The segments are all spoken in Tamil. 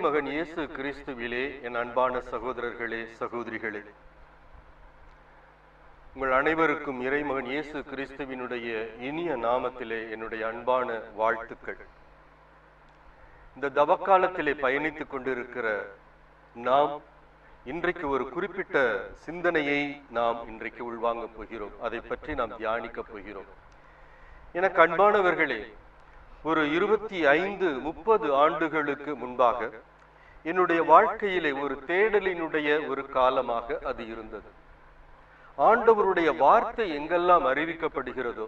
இறைமகன் இயேசு கிறிஸ்துவிலே என் அன்பான சகோதரர்களே, சகோதரிகளே, உங்கள் அனைவருக்கும் இறைமகன் இயேசு கிறிஸ்துவினுடைய இனிய நாமத்திலே என்னுடைய அன்பான வாழ்த்துக்கள். இந்த தவக்காலத்திலே பயணித்துக் கொண்டிருக்கிற நாம் இன்றைக்கு ஒரு குறிப்பிட்ட சிந்தனையை நாம் இன்றைக்கு உள்வாங்க போகிறோம். அதை பற்றி நாம் தியானிக்க போகிறோம். எனக்கு அன்பானவர்களே, ஒரு 25-30 ஆண்டுகளுக்கு முன்பாக என்னுடைய வாழ்க்கையிலே ஒரு தேடலினுடைய ஒரு காலமாக அது இருந்தது. ஆண்டவருடைய வார்த்தை எங்கெல்லாம் அறிவிக்கப்படுகிறதோ,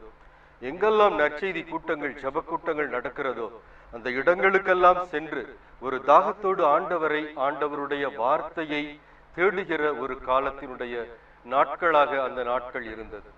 எங்கெல்லாம் நற்செய்தி கூட்டங்கள், ஜெப கூட்டங்கள் நடக்கிறதோ, அந்த இடங்களுக்கெல்லாம் சென்று ஒரு தாகத்தோடு ஆண்டவருடைய வார்த்தையை தேடுகிற ஒரு காலத்தினுடைய நாட்களாக அந்த நாட்கள் இருந்தது.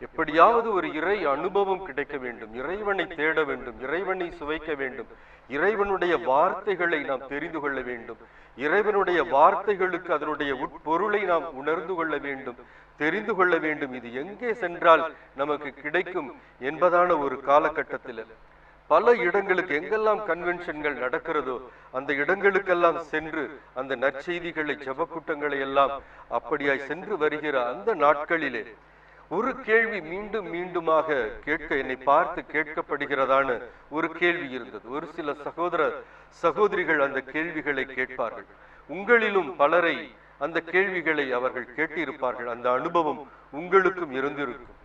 எப்படியாவது ஒரு இறை அனுபவம் கிடைக்க வேண்டும், இறைவனை தேட வேண்டும், இறைவனை சுவைக்க வேண்டும், இறைவனுடைய வார்த்தைகளை நாம் தெரிந்து கொள்ள வேண்டும், இறைவனுடைய வார்த்தைகளுக்கு அதனுடைய உட்பொருளை நாம் உணர்ந்து கொள்ள வேண்டும், தெரிந்து கொள்ள வேண்டும். இது எங்கே சென்றால் நமக்கு கிடைக்கும் என்பதான ஒரு காலகட்டத்தில் பல இடங்களுக்கு, எங்கெல்லாம் கன்வென்ஷன்கள் நடக்கிறதோ அந்த இடங்களுக்கெல்லாம் சென்று அந்த நற்செய்திகளை, ஜெப கூட்டங்களை எல்லாம் அப்படியாய் சென்று வருகிற அந்த நாட்களிலே ஒரு கேள்வி மீண்டும் மீண்டுமாக என்னை பார்த்து கேட்கப்படுகிறதான ஒரு கேள்வி இருந்தது. ஒரு சில சகோதரிகள் அந்த கேள்விகளை கேட்பார்கள். உங்களிலும் பலரை அந்த கேள்விகளை அவர்கள் கேட்டிருப்பார்கள். அந்த அனுபவம் உங்களுக்கும் இருந்திருக்கும்.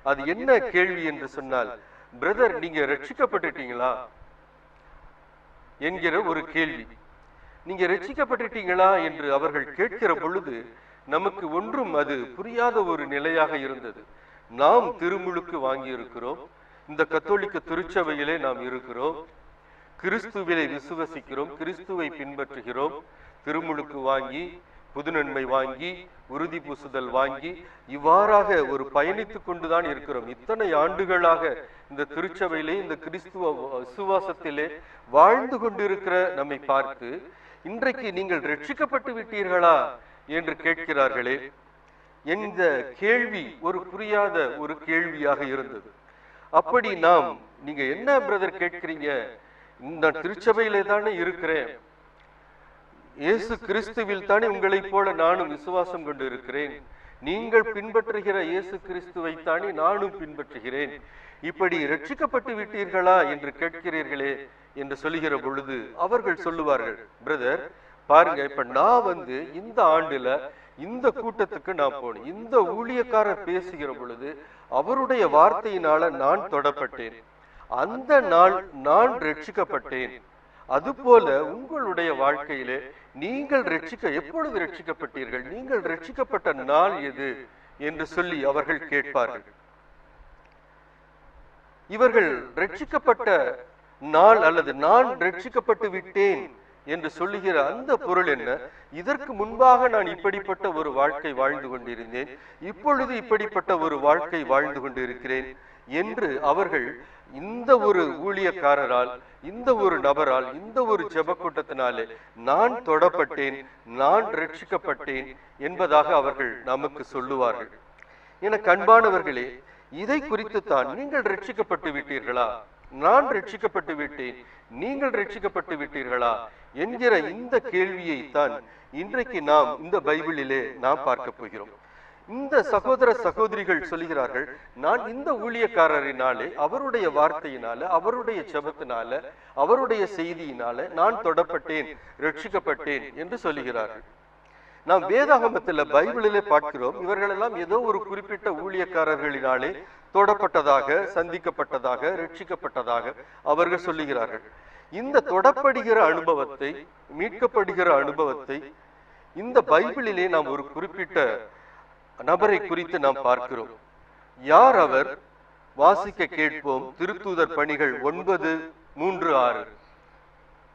அது என்ன கேள்வி என்று சொன்னால், பிரதர், நீங்க ரட்சிக்கப்பட்டுட்டீங்களா என்கிற ஒரு கேள்வி. நீங்க ரட்சிக்கப்பட்டுட்டீங்களா என்று அவர்கள் கேட்கிற பொழுது நமக்கு ஒன்றும் அது புரியாத ஒரு நிலையாக இருந்தது. நாம் திருமுழுக்கு வாங்கி இருக்கிறோம், இந்த கத்தோலிக்க திருச்சபையிலே நாம் இருக்கிறோம், கிறிஸ்துவிலே விசுவசிக்கிறோம், கிறிஸ்துவை பின்பற்றுகிறோம், திருமுழுக்கு வாங்கி, புதுநன்மை வாங்கி, உறுதி பூசுதல் வாங்கி, இவ்வாறாக ஒரு பயணித்துக் கொண்டுதான் இருக்கிறோம். இத்தனை ஆண்டுகளாக இந்த திருச்சபையிலே, இந்த கிறிஸ்துவ விசுவாசத்திலே வாழ்ந்து கொண்டிருக்கிற நம்மை பார்த்து இன்றைக்கு நீங்கள் ரட்சிக்கப்பட்டு விட்டீர்களா என்று கேட்கிறார்களே. இந்த கேள்வி ஒரு புரியாத ஒரு கேள்வியாக இருந்தது. அப்படி நீங்க என்ன பிரதர் கேட்கிறீங்க, இந்த திருச்சபையிலே தானே இருக்கிறேன், இயேசு கிறிஸ்துவில் தானே உங்களை போல நானும் விசுவாசம் கொண்டு இருக்கிறேன், நீங்கள் பின்பற்றுகிற இயேசு கிறிஸ்துவை தானே நானும் பின்பற்றுகிறேன், இப்படி ரட்சிக்கப்பட்டு விட்டீர்களா என்று கேட்கிறீர்களே என்று சொல்லுகிற பொழுது அவர்கள் சொல்லுவார்கள், பிரதர் பாருங்க, இப்ப நான் இந்த ஆண்டுல இந்த கூட்டத்துக்கு நான் போனேன், இந்த ஊழியக்காரர் பேசுகிற பொழுது அவருடைய வார்த்தையினால நான் தொடப்பட்டேன், அந்த நாள் நான் ரட்சிக்கப்பட்டேன். அதுபோல உங்களுடைய வாழ்க்கையிலே நீங்கள் எப்பொழுது ரட்சிக்கப்பட்டீர்கள், நீங்கள் ரட்சிக்கப்பட்ட நாள் எது என்று சொல்லி அவர்கள் கேட்பார்கள். இவர்கள் ரட்சிக்கப்பட்ட நாள் அல்லது நான் ரட்சிக்கப்பட்டு விட்டேன் என்று சொல்லுகிற அந்த பொருள் என்ன? இதற்கு முன்பாக நான் இப்படிப்பட்ட ஒரு வாழ்க்கை வாழ்ந்து கொண்டிருந்தேன், இப்பொழுது இப்படிப்பட்ட ஒரு வாழ்க்கை வாழ்ந்து கொண்டிருக்கிறேன் என்று அவர்கள் இந்த ஒரு ஊழியக்காரரால், இந்த ஒரு நபரால், இந்த ஒரு ஜெப கூட்டத்தினாலே நான் தொடப்பட்டேன், நான் ரட்சிக்கப்பட்டேன் என்பதாக அவர்கள் நமக்கு சொல்லுவார்கள். எனக்கு அன்பானவர்களே, இதை குறித்து தான் நீங்கள் ரட்சிக்கப்பட்டு விட்டீர்களா, நான் ரட்சிக்கப்பட்டு விட்டேன், நீங்கள் ரட்சிக்கப்பட்டு விட்டீர்களா என்கிற இந்த கேள்வியை தான் இன்றைக்கு நாம் இந்த பைபிளிலே நாம் பார்க்க போகிறோம். இந்த சகோதரிகள் சொல்லுகிறார்கள், நான் இந்த ஊழியக்காரரினாலே, அவருடைய வார்த்தையினால, அவருடைய ஜெபத்தினால, அவருடைய செய்தியினால நான் தொடப்பட்டேன், ரட்சிக்கப்பட்டேன் என்று சொல்லுகிறார்கள். நாம் வேதாகமத்துல பைபிளிலே பார்க்கிறோம், இவர்களெல்லாம் ஏதோ ஒரு குறிப்பிட்ட ஊழியக்காரர்களினாலே தொடப்பட்டதாக, சந்திக்கப்பட்டதாக, ரட்சிக்கப்பட்டதாக அவர்கள் சொல்லுகிறார்கள். இந்த தொடப்படுகிற அனுபவத்தை, மீட்கப்படுகிற அனுபவத்தை இந்த பைபிளிலே நாம் ஒரு குறிப்பிட்ட நபரை குறித்து நாம் பார்க்கிறோம். யார் அவர்? வாசிக்க கேட்போம். திருத்தூதர் பணிகள் 9:3-6.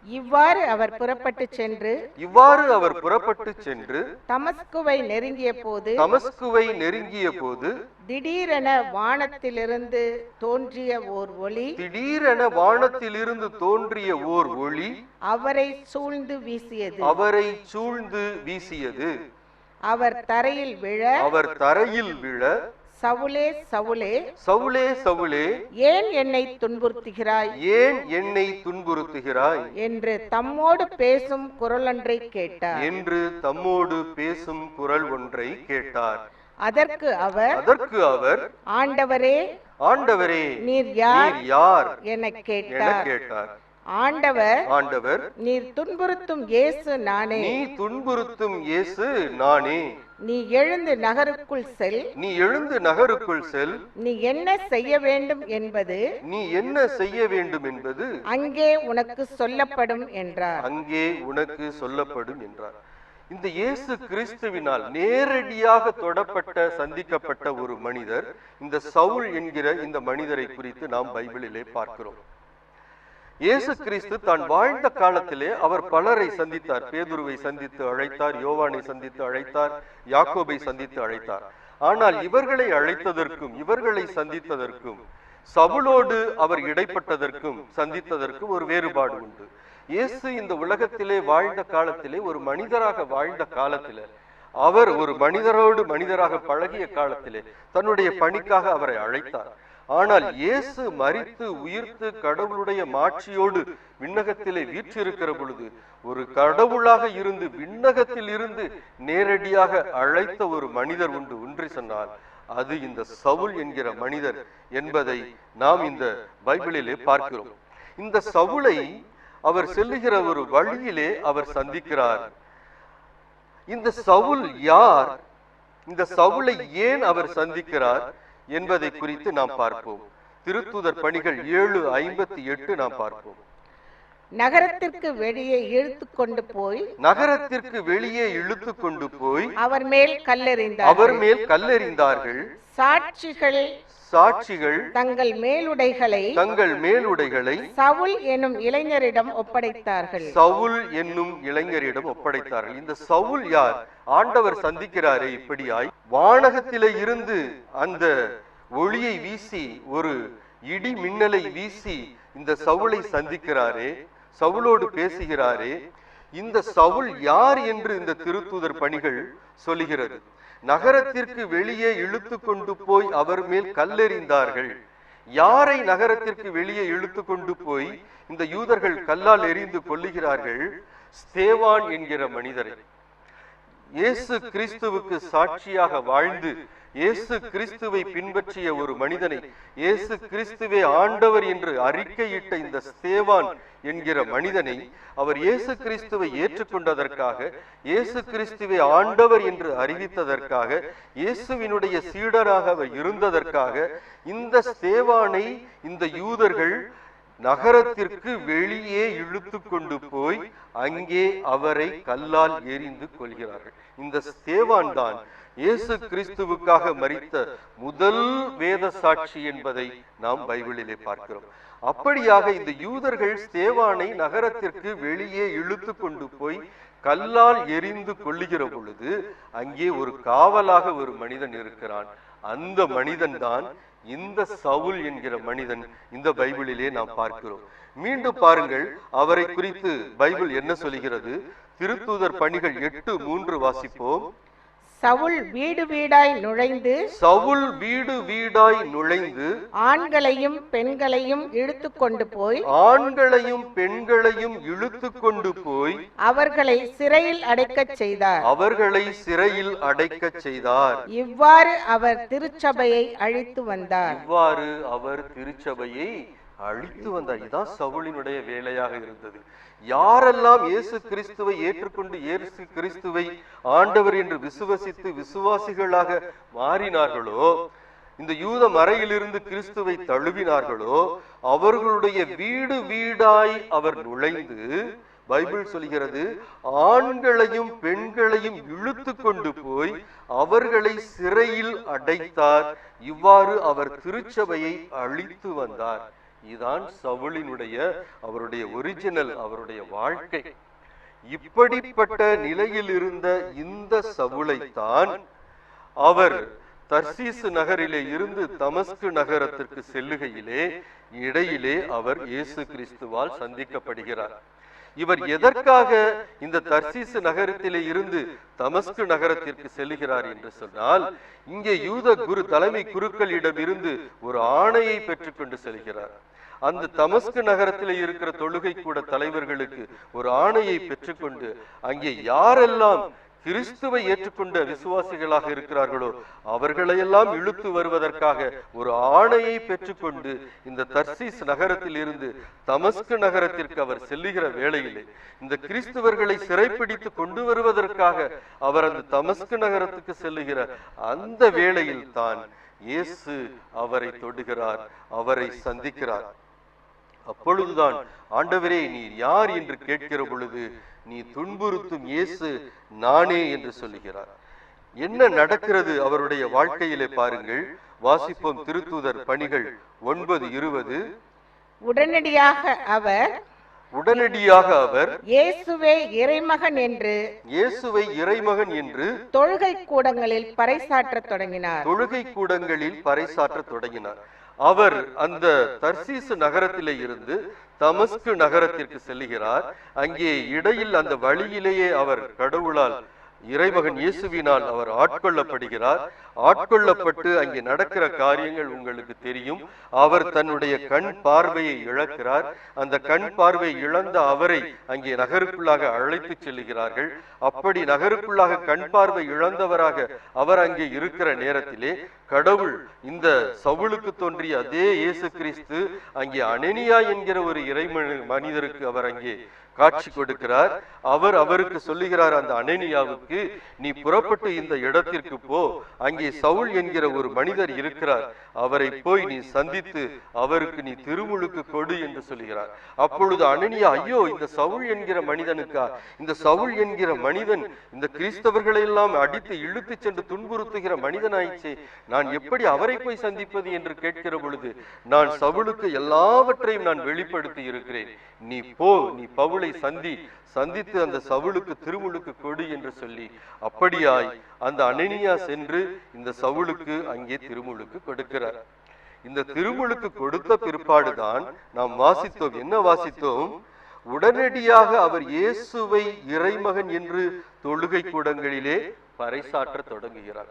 இவ்வாறு அவர் புறப்பட்டு சென்று தமஸ்குவை நெருங்கிய போது திடீரென வானத்திலிருந்து தோன்றிய ஓர் ஒளி அவரை சூழ்ந்து வீசியது. அவர் தரையில் விழ சவுலே சவுலே சவுலே சவுலே, ஏன் என்னை துன்புறுத்துகிறாய் ஏன் என்னை துன்புறுத்துகிறாய் என்று தம்மோடு பேசும் குரலொன்றை கேட்டார். என்று தம்மோடு பேசும் குரல் ஒன்றை கேட்டார். அதற்கு அவர் ஆண்டவரே ஆண்டவரே நீர் யார் என என கேட்டார். கேட்டார். ஆண்டவர் நீர் துன்புறுத்தும் இயேசு நானே. நீ துன்புறுத்தும் இயேசு நானே. நீ எழுந்து நகருக்குள் செல். நீ எழுந்து நகருக்குள் செல். நீ என்ன செய்ய வேண்டும் என்பது நீ என்ன செய்ய வேண்டும் என்பது அங்கே உனக்கு சொல்லப்படும் என்றார். அங்கே உனக்கு சொல்லப்படும் என்றார். இந்த இயேசு கிறிஸ்துவினால் நேரடியாக தொடப்பட்ட சந்திக்கப்பட்ட ஒரு மனிதர், இந்த சவுல் என்கிற இந்த மனிதரை குறித்து நாம் பைபிளிலே பார்க்கிறோம். இயேசு கிறிஸ்து தான் வாழ்ந்த காலத்திலே அவர் பலரை சந்தித்தார். பேதுருவை சந்தித்து அழைத்தார், யோவானை சந்தித்து அழைத்தார், யாக்கோபை சந்தித்து அழைத்தார். ஆனால் இவர்களை அழைத்ததற்கும் இவர்களை சந்தித்ததற்கும், சவுலோடு அவர் இடைப்பட்டதற்கும் சந்தித்ததற்கும் ஒரு வேறுபாடு உண்டு. இயேசு இந்த உலகத்திலே வாழ்ந்த காலத்திலே, ஒரு மனிதராக வாழ்ந்த காலத்திலே, அவர் ஒரு மனிதரோடு மனிதராக பழகிய காலத்திலே தன்னுடைய பணிக்காக அவரை அழைத்தார். ஆனால் இயேசு மரித்து உயிர்த்து கடவுளுடைய மாட்சியோடு விண்ணகத்திலே வீற்றிருக்கிற பொழுது, ஒரு கடவுளாக இருந்து விண்ணகத்தில் இருந்து நேரடியாக அழைத்த ஒரு மனிதர் உண்டு ஒன்று சொன்னால் அது இந்த சவுல் என்கிற மனிதர் என்பதை நாம் இந்த பைபிளிலே பார்க்கிறோம். இந்த சவுலை அவர் செல்லுகிற ஒரு வழியிலே அவர் சந்திக்கிறார். இந்த சவுல் யார், இந்த சவுலை ஏன் அவர் சந்திக்கிறார் என்பதை குறித்து நாம் பார்ப்போம். திருத்தூதர் பணிகள் 7:58 நாம் பார்ப்போம். நகரத்திற்கு வெளியே இழுத்து கொண்டு போய் அவர் மேல் கல்லெறிந்தார்கள். சாட்சிகள் தங்கள் மேலுடைகளை சவுல் என்னும் இளைஞரிடம் ஒப்படைத்தார்கள். இந்த சவுல் யார்? ஆண்டவர் சந்திக்கிறாரே இப்படியாய், வானகத்திலே இருந்து அந்த ஒளியை வீசி, ஒரு இடி மின்னலை வீசி இந்த சவுலை சந்திக்கிறாரே, சவுலோடு பேசுகிறாரே. இந்த சவுல் யார் என்று இந்த திருத்தூதர் பணிகள் சொல்லுகிறது. நகரத்திற்கு வெளியே இழுத்து கொண்டு போய் அவர் மேல் கல்லெறிந்தார்கள். யாரை நகரத்திற்கு வெளியே இழுத்து கொண்டு போய் இந்த யூதர்கள் கல்லால் எறிந்து கொல்லுகிறார்கள்? ஸ்தேவான் என்கிற மனிதரை. இயேசு கிறிஸ்துவுக்கு சாட்சியாக வாழ்ந்து இயேசு கிறிஸ்துவை பின்பற்றிய ஒரு மனிதனை, இயேசு கிறிஸ்துவே ஆண்டவர் என்று அறிக்கையிட்ட இந்த ஸ்தேவான் என்கிற மனிதனை அவர் இயேசு கிறிஸ்துவை ஏற்றுக்கொண்டதற்காக, இயேசு கிறிஸ்துவை ஆண்டவர் என்று அறிவித்ததற்காக, இயேசுவினுடைய சீடராக அவர் இருந்ததற்காக இந்த ஸ்தேவானை இந்த யூதர்கள் நகரத்திற்கு வெளியே இழுத்து கொண்டு போய் அங்கே அவரை கல்லால் எறிந்து கொள்கிறார்கள். இந்த ஸ்தேவான் தான் இயேசு கிறிஸ்துவுக்காக மரித்த முதல் வேத சாட்சி என்பதை நாம் பைபிளிலே பார்க்கிறோம். அப்படியாக இந்த யூதர்கள் ஸ்தேவானை நகரத்திற்கு வெளியே இழுத்து கொண்டு போய் கல்லால் எறிந்து கொள்ளுகிற பொழுது அங்கே ஒரு காவலாக ஒரு மனிதன் இருக்கிறான். அந்த மனிதன் தான் இந்த சவுல் என்கிற மனிதன். இந்த பைபிளிலே நாம் பார்க்கிறோம். மீண்டும் பாருங்கள், அவரை குறித்து பைபிள் என்ன சொல்கிறது? திருத்தூதர் பணிகள் 8:3 வாசிப்போம். சவுல் வீடு வீடாய் நுழைந்து ஆண்களையும் பெண்களையும் இழுத்து கொண்டு போய் அவர்களை சிறையில் அடைக்கச் செய்தார். இவ்வாறு அவர் திருச்சபையை அழித்து வந்தார். இதுதான் சவுலினுடைய வேலையாக இருந்தது. யாரெல்லாம் இயேசு கிறிஸ்துவை ஏற்றுக்கொண்டு இயேசு கிறிஸ்துவை ஆண்டவர் என்று விசுவசித்து விசுவாசிகளாக மாறினார்களோ, இந்த யூத மறையிலிருந்து கிறிஸ்துவை தழுவினார்களோ, அவர்களுடைய வீடு வீடாய் அவர் நுழைந்து, பைபிள் சொல்கிறது, ஆண்களையும் பெண்களையும் இழுத்து கொண்டு போய் அவர்களை சிறையில் அடைத்தார். இவ்வாறு அவர் திருச்சபையை அழித்து வந்தார். இதுதான் சவுலினுடைய, அவருடைய ஒரிஜினல், அவருடைய வாழ்க்கை. இப்படிப்பட்ட நிலையில் இருந்த இந்த சவுலைத்தான் அவர் தர்சீசு நகரிலே இருந்து தமஸ்கு நகரத்திற்கு செல்லுகையிலே இடையிலே அவர் இயேசு கிறிஸ்துவால் சந்திக்கப்படுகிறார். இவர் எதற்காக இந்த தர்சீசு நகரத்திலே இருந்து தமஸ்கு நகரத்திற்கு செல்லுகிறார் என்று சொன்னால், இங்கே யூத குரு தலைமை குருக்களிடம் இருந்து ஒரு ஆணையை பெற்றுக்கொண்டு செல்கிறார். அந்த தமஸ்கு நகரத்திலே இருக்கிற தொழுகை கூட தலைவர்களுக்கு ஒரு ஆணையை பெற்றுக்கொண்டு, அங்கே யாரெல்லாம் கிறிஸ்துவை ஏற்றுக்கொண்ட விசுவாசிகளாக இருக்கிறார்களோ அவர்களையெல்லாம் இழுத்து வருவதற்காக ஒரு ஆணையை பெற்றுக்கொண்டு இந்த தர்சீஸ் நகரத்தில் இருந்து தமஸ்கு நகரத்திற்கு அவர் செல்லுகிற வேளையிலே, இந்த கிறிஸ்துவர்களை சிறைப்பிடித்து கொண்டு வருவதற்காக அவர் அந்த தமஸ்கு நகரத்துக்கு செல்லுகிற அந்த வேளையில் தான் இயேசு அவரை தொடுகிறார், அவரை சந்திக்கிறார். அப்பொழுதுதான், ஆண்டவரே நீர் யார் என்று கேட்கிற பொழுது, நீ துன்புறுத்தும் இயேசு நானே என்று சொல்லுகிறார். என்ன நடக்கிறது அவருடைய வாழ்க்கையிலே பாருங்கள். வாசிப்போம் திருத்தூதர் பணிகள் 9:20. உடனடியாக அவர் இயேசுவை இறைமகன் என்று தொழுகை கூடங்களில் பறைசாற்றத் தொடங்கினார். அவர் அந்த தர்சீசு நகரத்திலே இருந்து தமஸ்கு நகரத்திற்கு செல்லுகிறார். அங்கே இடையில் அந்த வழியிலேயே அவர் கடவுளால், இறைமகன் இயேசுவினால் அவர் ஆட்கொள்ளப்படுகிறார். ஆட்கொள்ளப்பட்டு அங்கே நடக்கிற காரியங்கள் உங்களுக்கு தெரியும். அவர் தன்னுடைய கண் பார்வையை இழக்கிறார். அந்த கண் பார்வை இழந்த அவரை அங்கே நகருக்குள்ளாக அழைத்து செல்லுகிறார்கள். அப்படி நகருக்குள்ளாக கண் பார்வை இழந்தவராக அவர் அங்கே இருக்கிற நேரத்திலே கடவுள் இந்த சவுலுக்கு தோன்றிய அதே இயேசு கிறிஸ்து அங்கே அனனியா என்கிற ஒரு இறை மனிதருக்கு அவர் அங்கே காட்சி கொடுக்கிறார். அவருக்கு சொல்லுகிறார், அந்த அனனியாவுக்கு, நீ புறப்பட்டு இந்த இடத்திற்கு போ, அங்கே சவுல் என்கிற ஒரு மனிதர் இருக்கிறார், அவரை போய் நீ சந்தித்து அவருக்கு நீ திருமுழுக்கு கொடு என்று சொல்லுகிறார். அப்பொழுது அனனியா, ஐயோ, இந்த சவுல் என்கிற மனிதனுக்கா? இந்த சவுல் என்கிற மனிதன் இந்த கிறிஸ்தவர்களை எல்லாம் அடித்து இழுத்து சென்று துன்புறுத்துகிற மனிதனாயிச்சே, நான் எப்படி அவரை போய் சந்திப்பது என்று கேட்கிற பொழுது, நான் சவுலுக்கு எல்லாவற்றையும் நான் வெளிப்படுத்தி இருக்கிறேன், நீ போ, நீ பவுலை சந்தித்து அந்த சவுலுக்கு திருமுழுக்கு கொடு என்று சொல்லி, அப்படியாய் அந்த அனனியா சென்று இந்த சவுலுக்கு அங்கே திருமுழுக்கு கொடுக்கிறார். இந்த திருமுழுக்கு கொடுத்த பிற்பாடுதான் நாம் வாசித்தோம். என்ன வாசித்தோம்? உடனடியாக அவர் இயேசுவை இறைமகன் என்று தொழுகை கூடங்களிலே பறைசாற்ற தொடங்குகிறார்.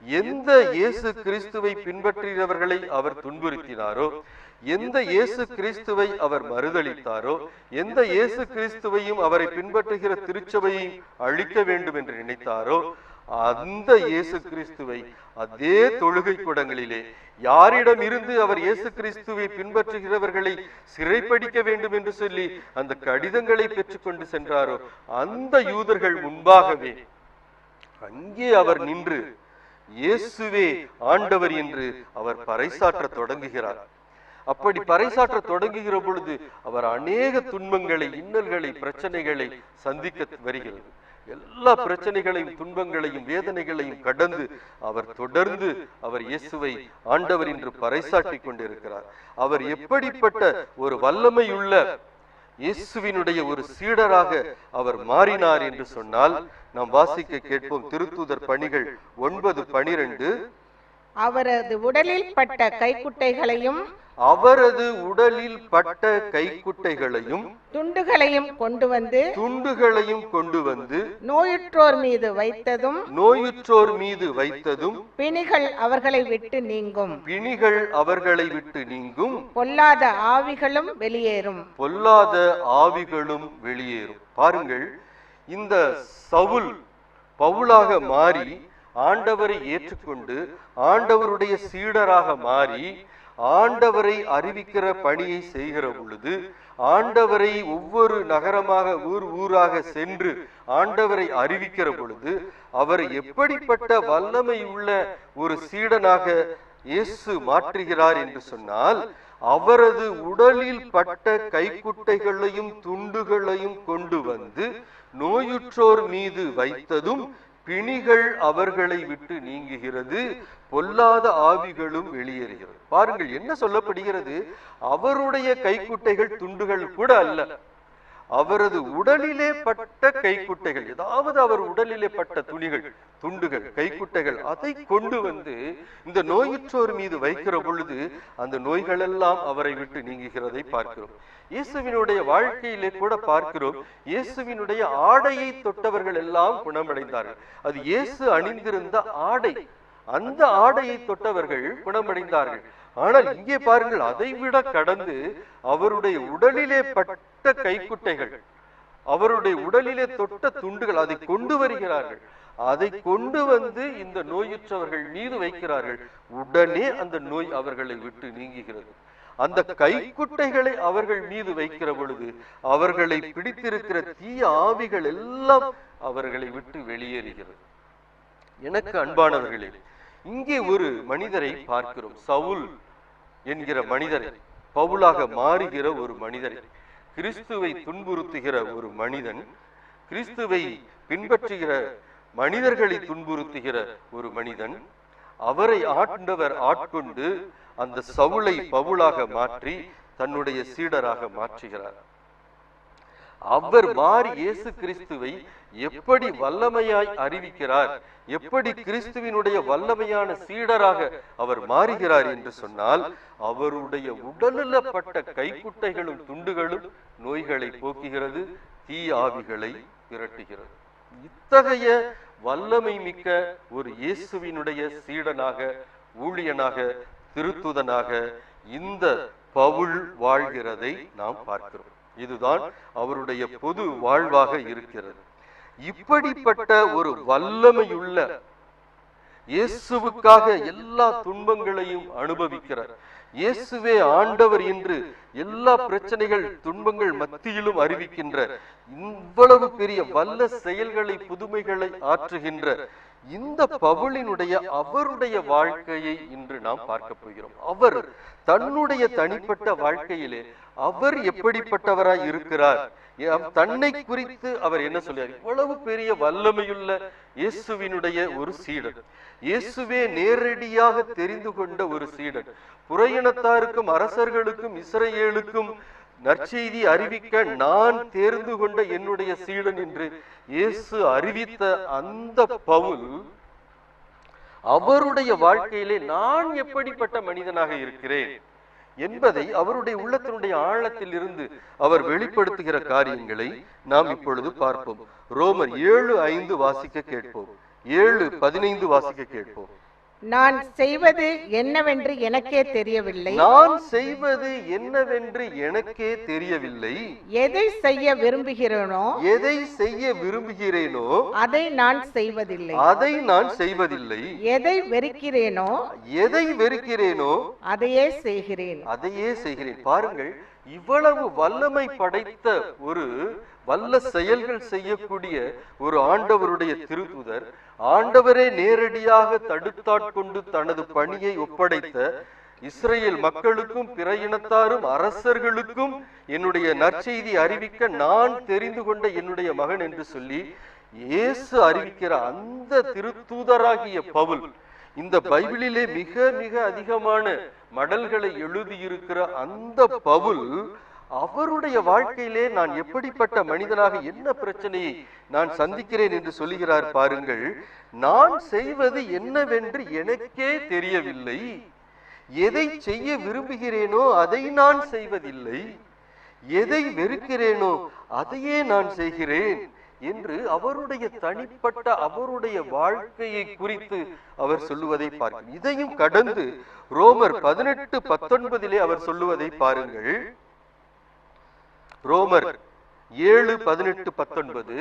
எந்த இயேசு கிறிஸ்துவை பின்பற்றினவர்களை அவர் துன்புறுத்தினாரோ, எந்த இயேசு கிறிஸ்துவை அவர் மறுதளித்தாரோ, எந்த இயேசு கிறிஸ்துவையும் அவரை பின்பற்றுகிற திருச்சபையை அழிக்க வேண்டும் என்று நினைத்தாரோ, அந்த இயேசு கிறிஸ்துவை அதே தொழுகை கூடங்களிலே யாரிடம் இருந்து அவர் இயேசு கிறிஸ்துவை பின்பற்றுகிறவர்களை சிறைப்பிடிக்க வேண்டும் என்று சொல்லி அந்த கடிதங்களை பெற்றுக்கொண்டு சென்றாரோ, அந்த யூதர்கள் முன்பாகவே அங்கே அவர் நின்று இயேசுவே ஆண்டவர் என்று அவர் பறைசாற்ற தொடங்குகிறார். அப்படி பறைசாற்ற தொடங்குகிற பொழுது அவர் அநேக துன்பங்களை, இன்னல்களை, பிரச்சனைகளை சந்திக்க வருகிறது. எல்லா பிரச்சனைகளையும், துன்பங்களையும், வேதனைகளையும் கடந்து அவர் தொடர்ந்து அவர் இயேசுவை ஆண்டவர் என்று பறைசாற்றி கொண்டிருக்கிறார். அவர் எப்படிப்பட்ட ஒரு வல்லமையுள்ள இயேசுவினுடைய ஒரு சீடராக அவர் மாறினார் என்று சொன்னால் நாம் வாசிக்க கேட்போம். திருத்தூதர் பணிகள் 9:12. அவரது உடலில் பட்ட கைக்குட்டைகளையும் துண்டுகளையும் கொண்டு வந்து நோயுற்றோர் மீது வைத்ததும் பிணிகள் அவர்களை விட்டு நீங்கும், பொல்லாத ஆவிகளும் வெளியேறும். பாருங்கள், இந்த சவுல் பவுலாக மாறி ஆண்டவரை ஏற்றுக்கொண்டு ஆண்டவருடைய சீடராக மாறி ஆண்டவரை அறிவிக்கிற பணியை செய்கிற பொழுது, ஆண்டவரை ஒவ்வொரு நகரமாக ஊராக சென்று ஆண்டவரை அறிவிக்கிற பொழுது அவர் எப்படிப்பட்ட வல்லமை உள்ள ஒரு சீடனாக இயேசு மாற்றுகிறார் என்று சொன்னால், அவரது உடலில் பட்ட கைக்குட்டைகளையும் துண்டுகளையும் கொண்டு வந்து நோயுற்றோர் மீது வைத்ததும் பிணிகள் அவர்களை விட்டு நீங்குகிறது, பொல்லாத ஆவிகளும் வெளியேறுகிறது. பாருங்கள், என்ன சொல்லப்படுகிறது? அவருடைய கைக்குட்டைகள் துண்டுகள் கூட அல்ல, அவரது உடலிலே பட்ட கைக்குட்டைகள், ஏதாவது அவர் உடலிலே பட்ட துண்டுகள் கைக்குட்டைகள், அதை கொண்டு வந்து இந்த நோயுற்றோர் மீது வைக்கிற பொழுது அந்த நோய்கள் எல்லாம் அவரை விட்டு நீங்குகிறதை பார்க்கிறோம். இயேசுவினுடைய வாழ்க்கையிலே கூட பார்க்கிறோம், இயேசுவினுடைய ஆடையை தொட்டவர்கள் எல்லாம் குணமடைந்தார்கள். அது இயேசு அணிந்திருந்த ஆடை, அந்த ஆடையை தொட்டவர்கள் குணமடைந்தார்கள். ஆனால் இங்கே பாருங்கள், அதை விட கடந்து அவருடைய உடலிலே பட்ட கைக்குட்டைகள், அவருடைய உடலிலே தொட்ட துண்டுகள், அதை கொண்டு வருகிறார்கள். அதை கொண்டு வந்து இந்த நோயுற்றவர்கள் மீது வைக்கிறார்கள். உடனே அந்த நோய் அவர்களை விட்டு நீங்குகிறது. அந்த கைக்குட்டைகளை அவர்கள் மீது வைக்கிற பொழுது அவர்களை பிடித்திருக்கிற தீய ஆவிகள் எல்லாம் அவர்களை விட்டு வெளியேறுகிறது. எனக்கு அன்பானவர்களே, இங்கே ஒரு மனிதரை பார்க்கிறோம். சவுல் என்கிற மனிதரை, பவுலாக மாறுகிற ஒரு மனிதரை, கிறிஸ்துவை துன்புறுத்துகிற ஒரு மனிதன், கிறிஸ்துவை பின்பற்றுகிற மனிதர்களை துன்புறுத்துகிற ஒரு மனிதன், அவரை ஆண்டவர் ஆட்கொண்டு அந்த சவுலை பவுலாக மாற்றி தன்னுடைய சீடராக மாற்றுகிறார். அவர் மாறி இயேசு கிறிஸ்துவை எப்படி வல்லமையாய் அறிவிக்கிறார், எப்படி கிறிஸ்துவினுடைய வல்லமையான சீடராக அவர் மாறுகிறார் என்று சொன்னால், அவருடைய உடலில் பட்ட கைக்குட்டைகளும் துண்டுகளும் நோய்களை போக்குகிறது, தீ ஆவிகளை விரட்டுகிறது. இத்தகைய வல்லமை மிக்க ஒரு இயேசுவினுடைய சீடனாக, ஊழியனாக, திருத்துதனாக இந்த பவுல் வாழ்கிறதை நாம் பார்க்கிறோம். இதுதான் அவருடைய பொது வாழ்வாக இருக்கிறது. இப்படிப்பட்ட ஒரு வல்லமையுள்ள இயேசுவுக்காக எல்லா துன்பங்களையும் அனுபவிக்கிறார். இயேசுவே ஆண்டவர் என்று எல்லா பிரச்சனைகள், துன்பங்கள் மத்தியிலும் அறிவிக்கின்ற, இவ்வளவு பெரிய வல்ல செயல்களை, புதுமைகளை ஆற்றுகின்ற இந்த பவுலினுடைய அவருடைய வாழ்க்கையை இன்று நாம் பார்க்க போகிறோம். அவர் தன்னுடைய தனிப்பட்ட வாழ்க்கையிலே அவர் எப்படிப்பட்டவராய் இருக்கிறார், தன்னை குறித்து அவர் என்ன சொல்றார்? இவ்வளவு பெரிய வல்லமையுள்ள இயேசுவினுடைய ஒரு சீடன், இயேசுவே நேரடியாக தெரிந்து கொண்ட ஒரு சீடன், புறையினத்தாருக்கும் அரசர்களுக்கும் இஸ்ரவேலுக்கும் நற்செய்தி அறிவிக்க நான் தேர்ந்து கொண்ட என்னுடைய சீடன் என்று இயேசு அறிவித்த அந்த பவுல் அவருடைய வாழ்க்கையிலே நான் எப்படிப்பட்ட மனிதனாக இருக்கிறேன் என்பதை அவருடைய உள்ளத்தினுடைய ஆழத்தில் இருந்து அவர் வெளிப்படுத்துகிற காரியங்களை நாம் இப்பொழுது பார்ப்போம். ரோமர் 7:5 வாசிக்க கேட்போம். 7:15 வாசிக்க கேட்போம். நான் செய்வது என்னவென்று எனக்கே தெரியவில்லை, நான் செய்வது என்னவென்று எனக்கே தெரியவில்லை, எதை செய்ய விரும்புகிறேனோ அதை நான் செய்வதில்லை, எதை வெறுக்கிறேனோ அதையே செய்கிறேன். பாருங்கள், இவ்வளவு வல்லமை படைத்த ஒரு வல்ல செயல்கள் செய்யக்கூடிய ஒரு ஆண்டவருடைய திருத்துதர், ஆண்டவரே நேரடியாக தடுத்தாட்கொண்டு தனது பணியை ஒப்படைத்த இஸ்ரேல் மக்களுக்கும் பிற இனத்தாரும் அரசர்களுக்கும் என்னுடைய நற்செய்தி அறிவிக்க நான் தெரிந்து கொண்ட என்னுடைய மகன் என்று சொல்லி இயேசு அறிவிக்கிற அந்த திருத்தூதராகிய பவுல், இந்த பைபிளிலே மிக மிக அதிகமான மடல்களை எழுதியிருக்கிற அந்த பவுல் அவருடைய வாழ்க்கையிலே நான் எப்படிப்பட்ட மனிதனாக, என்ன பிரச்சனையை நான் சந்திக்கிறேன் என்று சொல்லுகிறார். பாருங்கள், நான் செய்வது என்னவென்று எனக்கே தெரியவில்லை, எதை செய்ய விரும்புகிறேனோ அதை நான் செய்வதில்லை, எதை வெறுக்கிறேனோ அதையே நான் செய்கிறேன் என்று அவருடைய தனிப்பட்ட அவருடைய வாழ்க்கையை குறித்து அவர் சொல்லுவதை பார்க்கிறோம். இதையும் கடந்து ரோமர் 18:19 அவர் சொல்லுவதை பாருங்கள். ரோமர் 7:18-19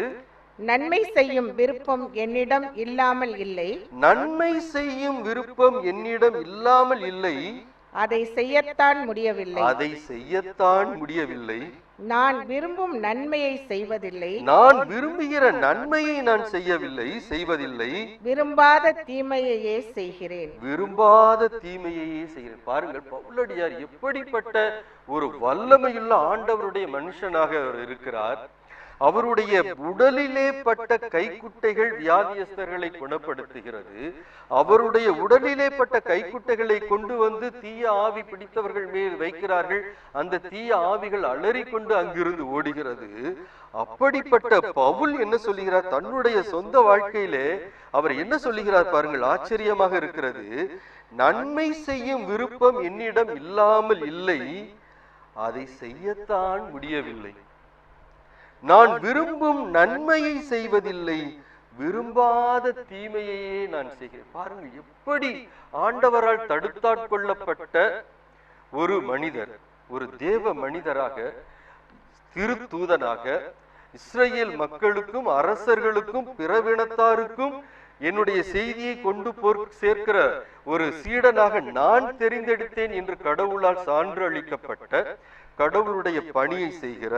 நன்மை செய்யும் விருப்பம் என்னிடம் இல்லாமல் இல்லை, நன்மை செய்யும் விருப்பம் என்னிடம் இல்லாமல் இல்லை, அதை செய்யத்தான் முடியவில்லை, நான் விரும்பும் நன்மையை செய்வதில்லை, நான் விரும்புகிற நன்மையை நான் செய்வதில்லை, விரும்பாத தீமையையே செய்கிறேன். பாருங்கள், பவுலடியார் எப்படிப்பட்ட ஒரு வல்லமையுள்ள ஆண்டவருடைய மனுஷனாக அவர் இருக்கிறார். அவருடைய உடலிலே பட்ட கைக்குட்டைகள் வியாதியஸ்தர்களை குணப்படுத்துகிறது. அவருடைய உடலிலே பட்ட கைக்குட்டைகளை கொண்டு வந்து தீய ஆவி பிடித்தவர்கள் மேல் வைக்கிறார்கள். அந்த தீய ஆவிகள் அலறிக்கொண்டு அங்கிருந்து ஓடுகிறது. அப்படிப்பட்ட பவுல் என்ன சொல்லுகிறார்? தன்னுடைய சொந்த வாழ்க்கையிலே அவர் என்ன சொல்லுகிறார் பாருங்கள், ஆச்சரியமாக இருக்கிறது. நன்மை செய்யும் விருப்பம் என்னிடம் இல்லாமல் இல்லை, அதை செய்யத்தான் முடியவில்லை. நான் விரும்பும் நன்மையை செய்வதில்லை, விரும்பாத தீமையையே நான் செய்கிறேன். பாருங்கள், எப்படி ஆண்டவரால் தடுத்தாட்கொள்ளப்பட்ட ஒரு மனிதர், ஒரு தேவ மனிதராக, திருத்தூதனாக இஸ்ரேல் மக்களுக்கும் அரசர்களுக்கும் பிறவினத்தாருக்கும் என்னுடைய செய்தியை கொண்டு சேர்க்கிற ஒரு சீடனாக நான் தெரிந்தெடுத்தேன் என்று கடவுளால் சான்று அளிக்கப்பட்ட கடவுளுடைய பணியை செய்கிற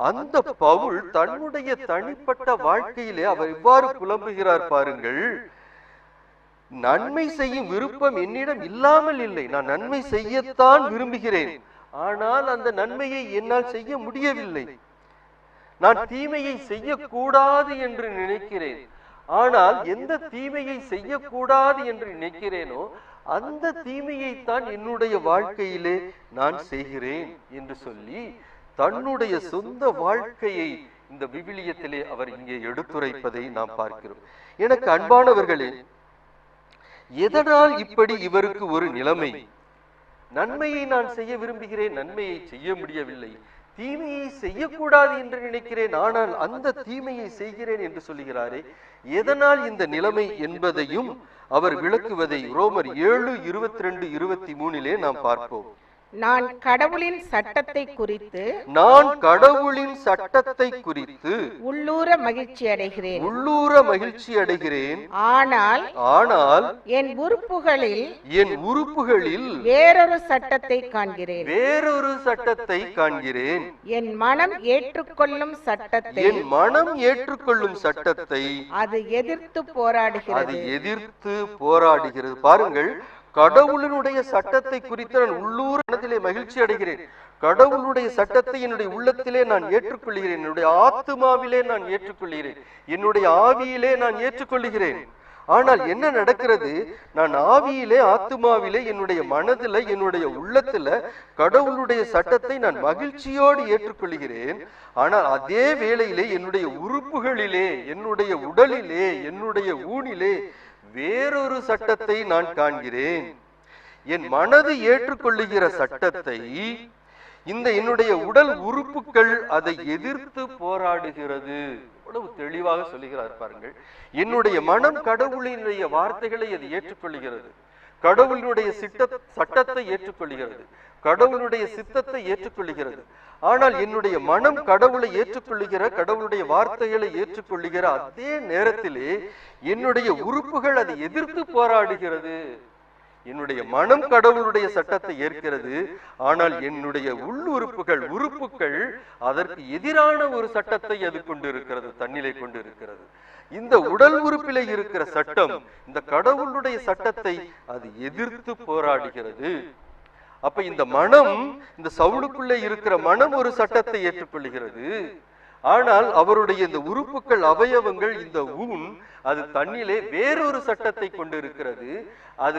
அந்த பவுல் தன்னுடைய தனிப்பட்ட வாழ்க்கையிலே அவர் இவ்வாறு புலம்புகிறார் பாருங்கள். நன்மை செய்யும் விருப்பம் என்னிடம் இல்லாமல் இல்லை, நான் நன்மை செய்யத்தான் விரும்புகிறேன், ஆனால் அந்த நன்மையை என்னால் செய்ய முடியவில்லை. நான் தீமையை செய்யக்கூடாது என்று நினைக்கிறேன், ஆனால் எந்த தீமையை செய்யக்கூடாது என்று நினைக்கிறேனோ அந்த தீமையைத்தான் என்னுடைய வாழ்க்கையிலே நான் செய்கிறேன் என்று சொல்லி தன்னுடைய சொந்த வாழ்க்கையை இந்த விவிலியத்திலே அவர் இங்கே எடுத்துரைப்பதை நாம் பார்க்கிறோம். எனக்கு அன்பானவர்களே, எதனால் இப்படி இவருக்கு ஒரு நிலைமை? நன்மையை நான் செய்ய விரும்புகிறேன், நன்மையை செய்ய முடியவில்லை. தீமையை செய்யக்கூடாது என்று நினைக்கிறேன், ஆனால் அந்த தீமையை செய்கிறேன் என்று சொல்லுகிறாரே, எதனால் இந்த நிலைமை என்பதையும் அவர் விளக்குவதை ரோமர் 7:22-23 நாம் பார்ப்போம். நான் கடவுளின் சட்டத்தை குறித்து உள்ளூர மகிழ்ச்சி அடைகிறேன். ஆனால் என் உறுப்புகளில் வேறொரு சட்டத்தை காண்கிறேன். என் மனம் ஏற்றுக்கொள்ளும் சட்டத்தை அது எதிர்த்து போராடுகிறது. பாருங்கள், கடவுளினுடைய சட்டத்தை குறித்து நான் உள்ளூர் மனதிலே மகிழ்ச்சி அடைகிறேன். கடவுளுடைய சட்டத்தை என்னுடைய உள்ளத்திலே நான் ஏற்றுக்கொள்கிறேன், என்னுடைய ஆத்துமாவிலே நான் ஏற்றுக்கொள்கிறேன், என்னுடைய ஆவியிலே நான் ஏற்றுக்கொள்கிறேன். ஆனால் என்ன நடக்கிறது? நான் ஆவியிலே, ஆத்துமாவிலே, என்னுடைய மனதில, என்னுடைய உள்ளத்துல கடவுளுடைய சட்டத்தை நான் மகிழ்ச்சியோடு ஏற்றுக்கொள்கிறேன். ஆனால் அதே வேளையிலே என்னுடைய உறுப்புகளிலே, என்னுடைய உடலிலே, என்னுடைய ஊனிலே வேறொரு சட்டத்தை நான் காண்கிறேன். என் மனது ஏற்றுக்கொள்ளுகிற சட்டத்தை இந்த என்னுடைய உடல் உறுப்புகள் அதை எதிர்த்து போராடுகிறது. எவ்வளவு தெளிவாக சொல்லுகிறார் பாருங்கள். என்னுடைய மனம் கடவுளினுடைய வார்த்தைகளை அது ஏற்றுக்கொள்கிறது, கடவுளினுடைய சட்டத்தை ஏற்றுக்கொள்கிறது, கடவுளுடைய சித்தத்தை ஏற்றுக்கொள்கிறது. ஆனால் என்னுடைய மனம் கடவுளை ஏற்றுக்கொள்ளுகிற, கடவுளுடைய வார்த்தைகளை ஏற்றுக்கொள்ளுகிற அதே நேரத்திலே என்னுடைய உறுப்புகள் அதை எதிர்த்து போராடுகிறது. என்னுடைய மனம் கடவுளுடைய சட்டத்தை ஏற்கிறது, ஆனால் என்னுடைய உறுப்புகள் அதற்கு எதிரான ஒரு சட்டத்தை அது கொண்டிருக்கிறது, தன்னிலை கொண்டிருக்கிறது. இந்த உடல் உறுப்பிலே இருக்கிற சட்டம் இந்த கடவுளுடைய சட்டத்தை அது எதிர்த்து போராடுகிறது. அப்ப இந்த மனம், இந்த சவுலுக்குள்ளே இருக்கிற மனம் ஒரு சட்டத்தை ஏற்றுக்கொள்கிறது, ஆனால் அவருடைய இந்த உறுப்புகள், அவயவங்கள், இந்த ஊன் அது தன்னிலே வேறொரு சட்டத்தை கொண்டிருக்கிறது. அது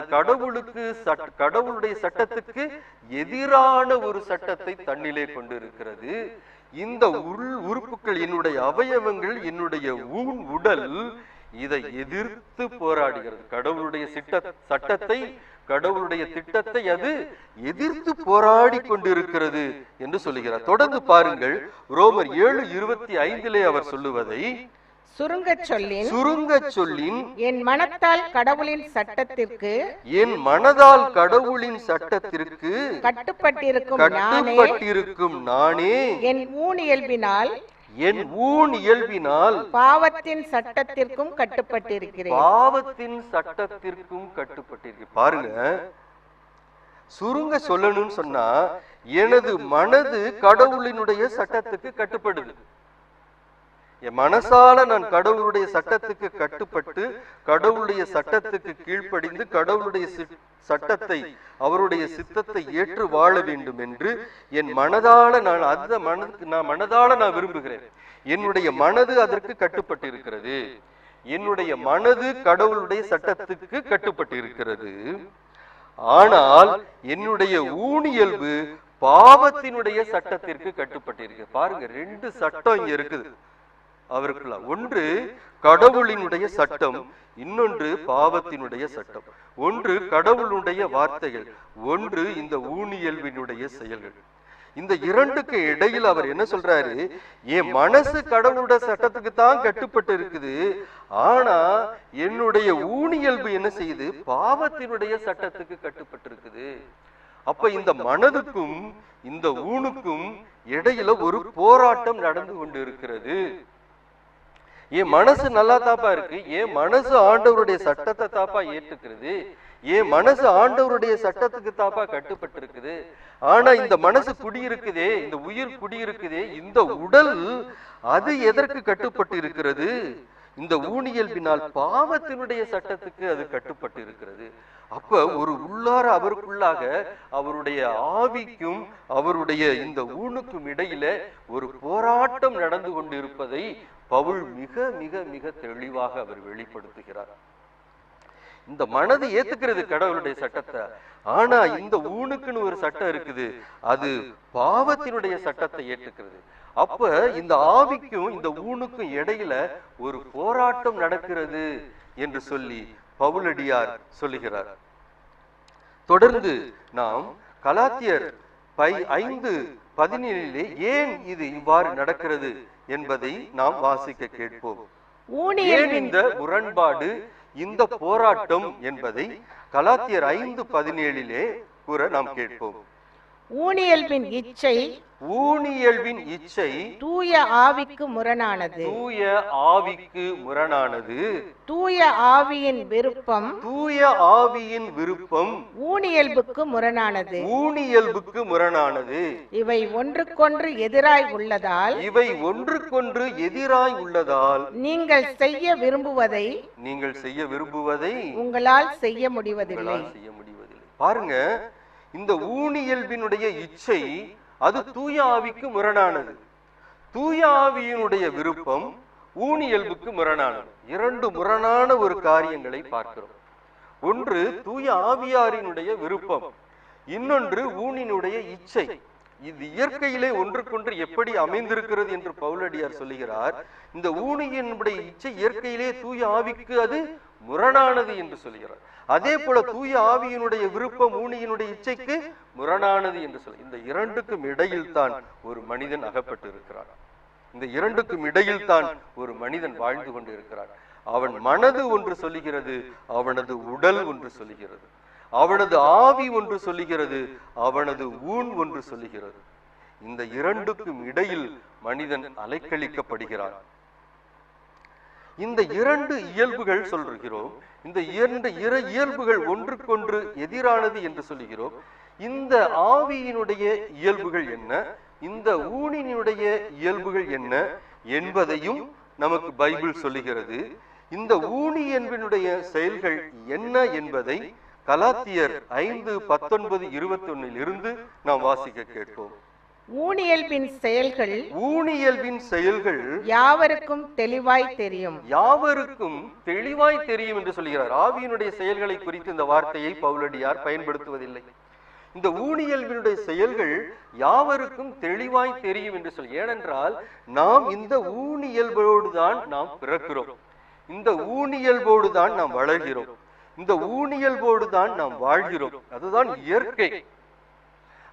கடவுளுடைய சட்டத்துக்கு எதிரான ஒரு சட்டத்தை தன்னிலே கொண்டிருக்கிறது. இந்த உறுப்புகள், என்னுடைய அவயவங்கள், என்னுடைய ஊன் உடல் இதை எதிர்த்து போராடுகிறது. கடவுளுடைய சட்டத்தை, கடவுளுடைய திட்டத்தை அது எதிர்த்து போராடி கொண்டிருக்கிறது என்று சொல்லுகிறார். தொடர்ந்து பாருங்கள், ரோமர் 7:25 அவர் சொல்லுவதை சுருங்கச் சொல்லின் என் மனதால் கடவுளின் சட்டத்திற்கு கட்டுப்பட்டிருக்கும் நானே என் ஊன் இயல்பினால் பாவத்தின் சட்டத்திற்கும் கட்டுப்பட்டிருக்கிறேன். பாருங்க, சுருங்க சொல்லணும்னு சொன்னா எனது மனது கடவுளினுடைய சட்டத்துக்கு கட்டுப்படுது. என் மனசால நான் கடவுளுடைய சட்டத்துக்கு கட்டுப்பட்டு கடவுளுடைய சட்டத்துக்கு கீழ்ப்படிந்து கடவுளுடைய சட்டத்தை அவருடைய சித்தத்தை ஏற்று வாழ வேண்டும் என்று என் மனதால நான் மனதால நான் விரும்புகிறேன். என்னுடைய மனது அதற்கு கட்டுப்பட்டு இருக்கிறது. என்னுடைய மனது கடவுளுடைய சட்டத்துக்கு கட்டுப்பட்டு இருக்கிறது. ஆனால் என்னுடைய ஊனியல்பு பாவத்தினுடைய சட்டத்திற்கு கட்டுப்பட்டு இருக்கு. பாருங்க, ரெண்டு சட்டம் இங்க இருக்குது அவருக்குள்ள. ஒன்று கடவுளினுடைய சட்டம், இன்னொன்று பாவத்தினுடைய சட்டம். ஒன்று கடவுளுடைய வார்த்தைகள், ஒன்று இந்த ஊனியல்பினுடைய செயல்கள். இந்த இரண்டுக்கு இடையில் அவர் என்ன சொல்றாரு? என் மனசு கடவுளுடைய சட்டத்துக்கு தான் கட்டுப்பட்டு இருக்குது, ஆனா என்னுடைய ஊனியல்பு என்ன செய்யுது? பாவத்தினுடைய சட்டத்துக்கு கட்டுப்பட்டு இருக்குது. அப்ப இந்த மனதுக்கும் இந்த ஊனுக்கும் இடையில ஒரு போராட்டம் நடந்து கொண்டு இருக்கிறது. என் மனசு நல்லா தாப்பா இருக்கு, என் மனசு ஆண்டவருடைய சட்டத்தை தாப்பா ஏற்றுக்கிறது, என் மனசு ஆண்டவருடைய சட்டத்துக்கு தாப்பா கட்டுப்பட்டு இருக்குது. ஆனா இந்த மனசு குடியிருக்குதே, இந்த உயிர் குடியிருக்குதே, இந்த உடல் அது எதற்கு கட்டுப்பட்டு இருக்கிறது? இந்த ஊனியல்பினால் பாவத்தினுடைய சட்டத்துக்கு அது கட்டுப்பட்டு இருக்கிறது. அப்ப ஒரு உள்ளார அவருக்குள்ளாக அவருடைய ஆவிக்கும் அவருடைய இந்த ஊனுக்கும் இடையில ஒரு போராட்டம் நடந்து கொண்டு இருப்பதை பவுல் மிக மிக மிக தெளிவாக அவர் வெளிப்படுத்துகிறார். இந்த மனது ஏத்துக்கிறது கடவுளுடைய சட்டத்தை, ஆனா இந்த ஊனுக்குன்னு ஒரு சட்டம் இருக்குது, அது பாவத்தினுடைய சட்டத்தை ஏற்றுக்கிறது. அப்ப இந்த ஆவிக்கும் இந்த ஊனுக்கும் இடையில ஒரு போராட்டம் நடக்கிறது என்று சொல்லி பவுலடியார் சொல்லுகிறார். தொடர்ந்து நாம் கலாத்தியர் 5:17 ஏன் இது இவ்வாறு நடக்கிறது என்பதை நாம் வாசிக்க கேட்போம். ஏன் இந்த முரண்பாடு, இந்த போராட்டம் என்பதை கலாத்தியர் 5:17 கூற நாம் கேட்போம். ஊனியல்பின் இச்சை தூய ஆவிக்கு முரணானது. தூய ஆவியின் விருப்பம் ஊனியல்புக்கு முரணானது. இவை ஒன்றுக்கொன்று எதிராய் உள்ளதால் நீங்கள் செய்ய விரும்புவதை உங்களால் செய்ய முடிவதில்லை. பாருங்க, இந்த ஊனியல்பினுடைய இச்சை அது தூய ஆவிக்கு முரணானது. தூய ஆவியினுடைய விருப்பம் ஊனியல்புக்கு முரணானது. இரண்டு முரணான ஒரு காரியங்களை பார்க்கிறோம். ஒன்று தூய ஆவியாரினுடைய விருப்பம், இன்னொன்று ஊனினுடைய இச்சை. இது இயற்கையிலே ஒன்றுக்கொன்று எப்படி அமைந்திருக்கிறது என்று பவுலடியார் சொல்லுகிறார். இந்த ஊனியினுடைய இச்சை இயற்கையிலே தூய ஆவிக்கு அது முரணானது என்று சொல்கிறார். அதே போல தூய ஆவியினுடைய விருப்பம் ஊனியினுடைய இச்சைக்கு முரணானது என்று சொல்ல. இந்த இரண்டுக்கும் இடையில் தான் ஒரு மனிதன் அகப்பட்டு இருக்கிறான். இந்த இரண்டுக்கும் இடையில் தான் ஒரு மனிதன் வாழ்ந்து கொண்டு இருக்கிறான். அவன் மனது ஒன்று சொல்லுகிறது, அவனது உடல் ஒன்று சொல்லுகிறது, அவனது ஆவி ஒன்று சொல்லுகிறது, அவனது ஊன் ஒன்று சொல்லுகிறது. இந்த இரண்டுக்கும் இடையில் மனிதன் அலைக்கழிக்கப்படுகிறான். இந்த இரண்டு இயல்புகள் சொல்கிறோம், இந்த இரு இயல்புகள் ஒன்றுக்கொன்று எதிரானது என்று சொல்லுகிறோம். இந்த ஆவியினுடைய இயல்புகள் என்ன, இந்த ஊனினுடைய இயல்புகள் என்ன என்பதையும் நமக்கு பைபிள் சொல்லுகிறது. இந்த ஊனி என்பதனுடைய செயல்கள் என்ன என்பதை கலாத்தியர் 5:19-21 இருந்து நாம் வாசிக்க கேட்போம். ஊனியல்பின் செயல்கள் யாவருக்கும் தெளிவாய் தெரியும் என்று சொல்கிறார். ஆவியினுடைய செயல்களை குறித்து இந்த வார்த்தையை பவுலடியார் பயன்படுத்துவதில்லை. இந்த ஊனியல்பினுடைய செயல்கள் யாவருக்கும் தெளிவாய் தெரியும் என்று சொல்லி, ஏனென்றால் நாம் இந்த ஊனியல்போடு தான் நாம் பிறக்கிறோம், இந்த ஊனியல்போடு தான் நாம் வளர்கிறோம், இந்த ஊனியல்போடு தான் நாம் வாழ்கிறோம். அதுதான் இயற்கை.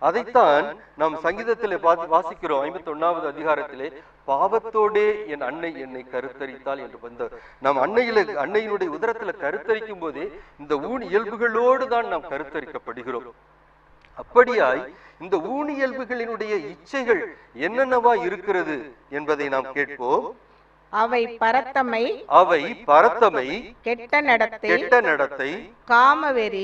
அதைத்தான் நாம் சங்கீதத்திலே வாசிக்கிறோம். 51வது அதிகாரத்திலே பாவத்தோடே என் அன்னை என்னை கருத்தரித்தாள் என்று வந்த நாம் அன்னையினுடைய உதரத்துல கருத்தரிக்கும் போதே இந்த ஊனியல்புகளோடு தான் நாம் கருத்தரிக்கப்படுகிறோம். அப்படியாய் இந்த ஊனியல்புகளினுடைய இச்சைகள் என்னென்னவா இருக்கிறது என்பதை நாம் கேட்போம். அவை பரத்தமை, கெட்ட நடத்தை, காமவெறி,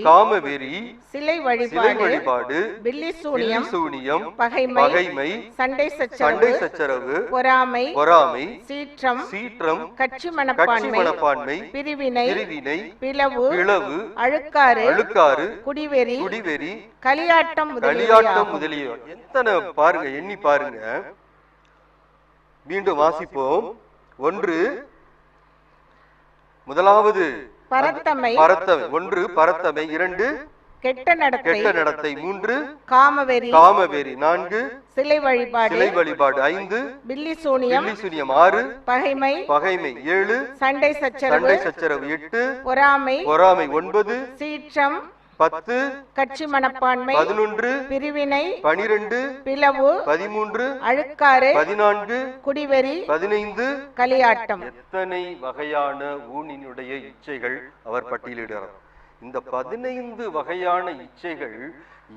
சிலை வழிபாடு, பில்லிசூனியம், பகைமை, சண்டை சச்சரவு, பொறாமை, சீற்றம், கட்சி மனப்பான்மை, பிரிவினை, பிளவு, அழுக்காறு, குடிவெறி, களியாட்டம் முதலிய எத்தனை பாருங்க, எண்ணி பாருங்க. மீண்டும் வாசிப்போம். ஒன்று, முதலாவது பரத்தமை. பரத்தமை. இரண்டு, கெட்ட நடத்தை. மூன்று, காமவெறி. நான்கு, சிலை வழிபாடு. ஐந்து, பில்லிசூனியம். ஆறு, பகைமை. ஏழு, சண்டை சச்சரவு. எட்டு, பொறாமை. ஒன்பது, சீற்றம். 10, கட்சி மனப்பான்மை. 11, பிரிவினை. 12, பிளவு. 13, அழுக்காறு. 14, குடிவெறி. 15, களியாட்டம். எத்தனை வகையான ஊனினுடைய இச்சைகள் அவர் பட்டியலிடுகிறார். இந்த 15 வகையான இச்சைகள்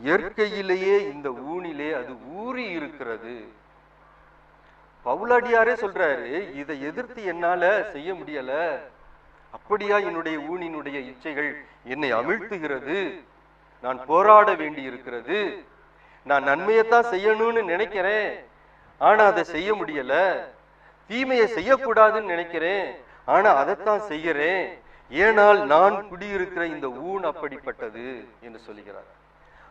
இயற்கையிலேயே இந்த ஊனிலே அது ஊறி இருக்கிறது. பவுலடியாரே சொல்றாரு, இதை எதிர்த்து என்னால செய்ய முடியல, அப்படியா என்னுடைய ஊனினுடைய இச்சைகள் என்னை அமிழ்த்துகிறது, நான் போராட வேண்டி இருக்கிறது, நான் நன்மையத்தான் செய்யணும்னு நினைக்கிறேன், ஆனா அதை செய்ய முடியல, தீமையை செய்யக்கூடாதுன்னு நினைக்கிறேன், ஆனா அதைத்தான் செய்கிறேன், ஏனால் நான் குடியிருக்கிற இந்த ஊன் அப்படிப்பட்டது என்று சொல்லுகிறார்.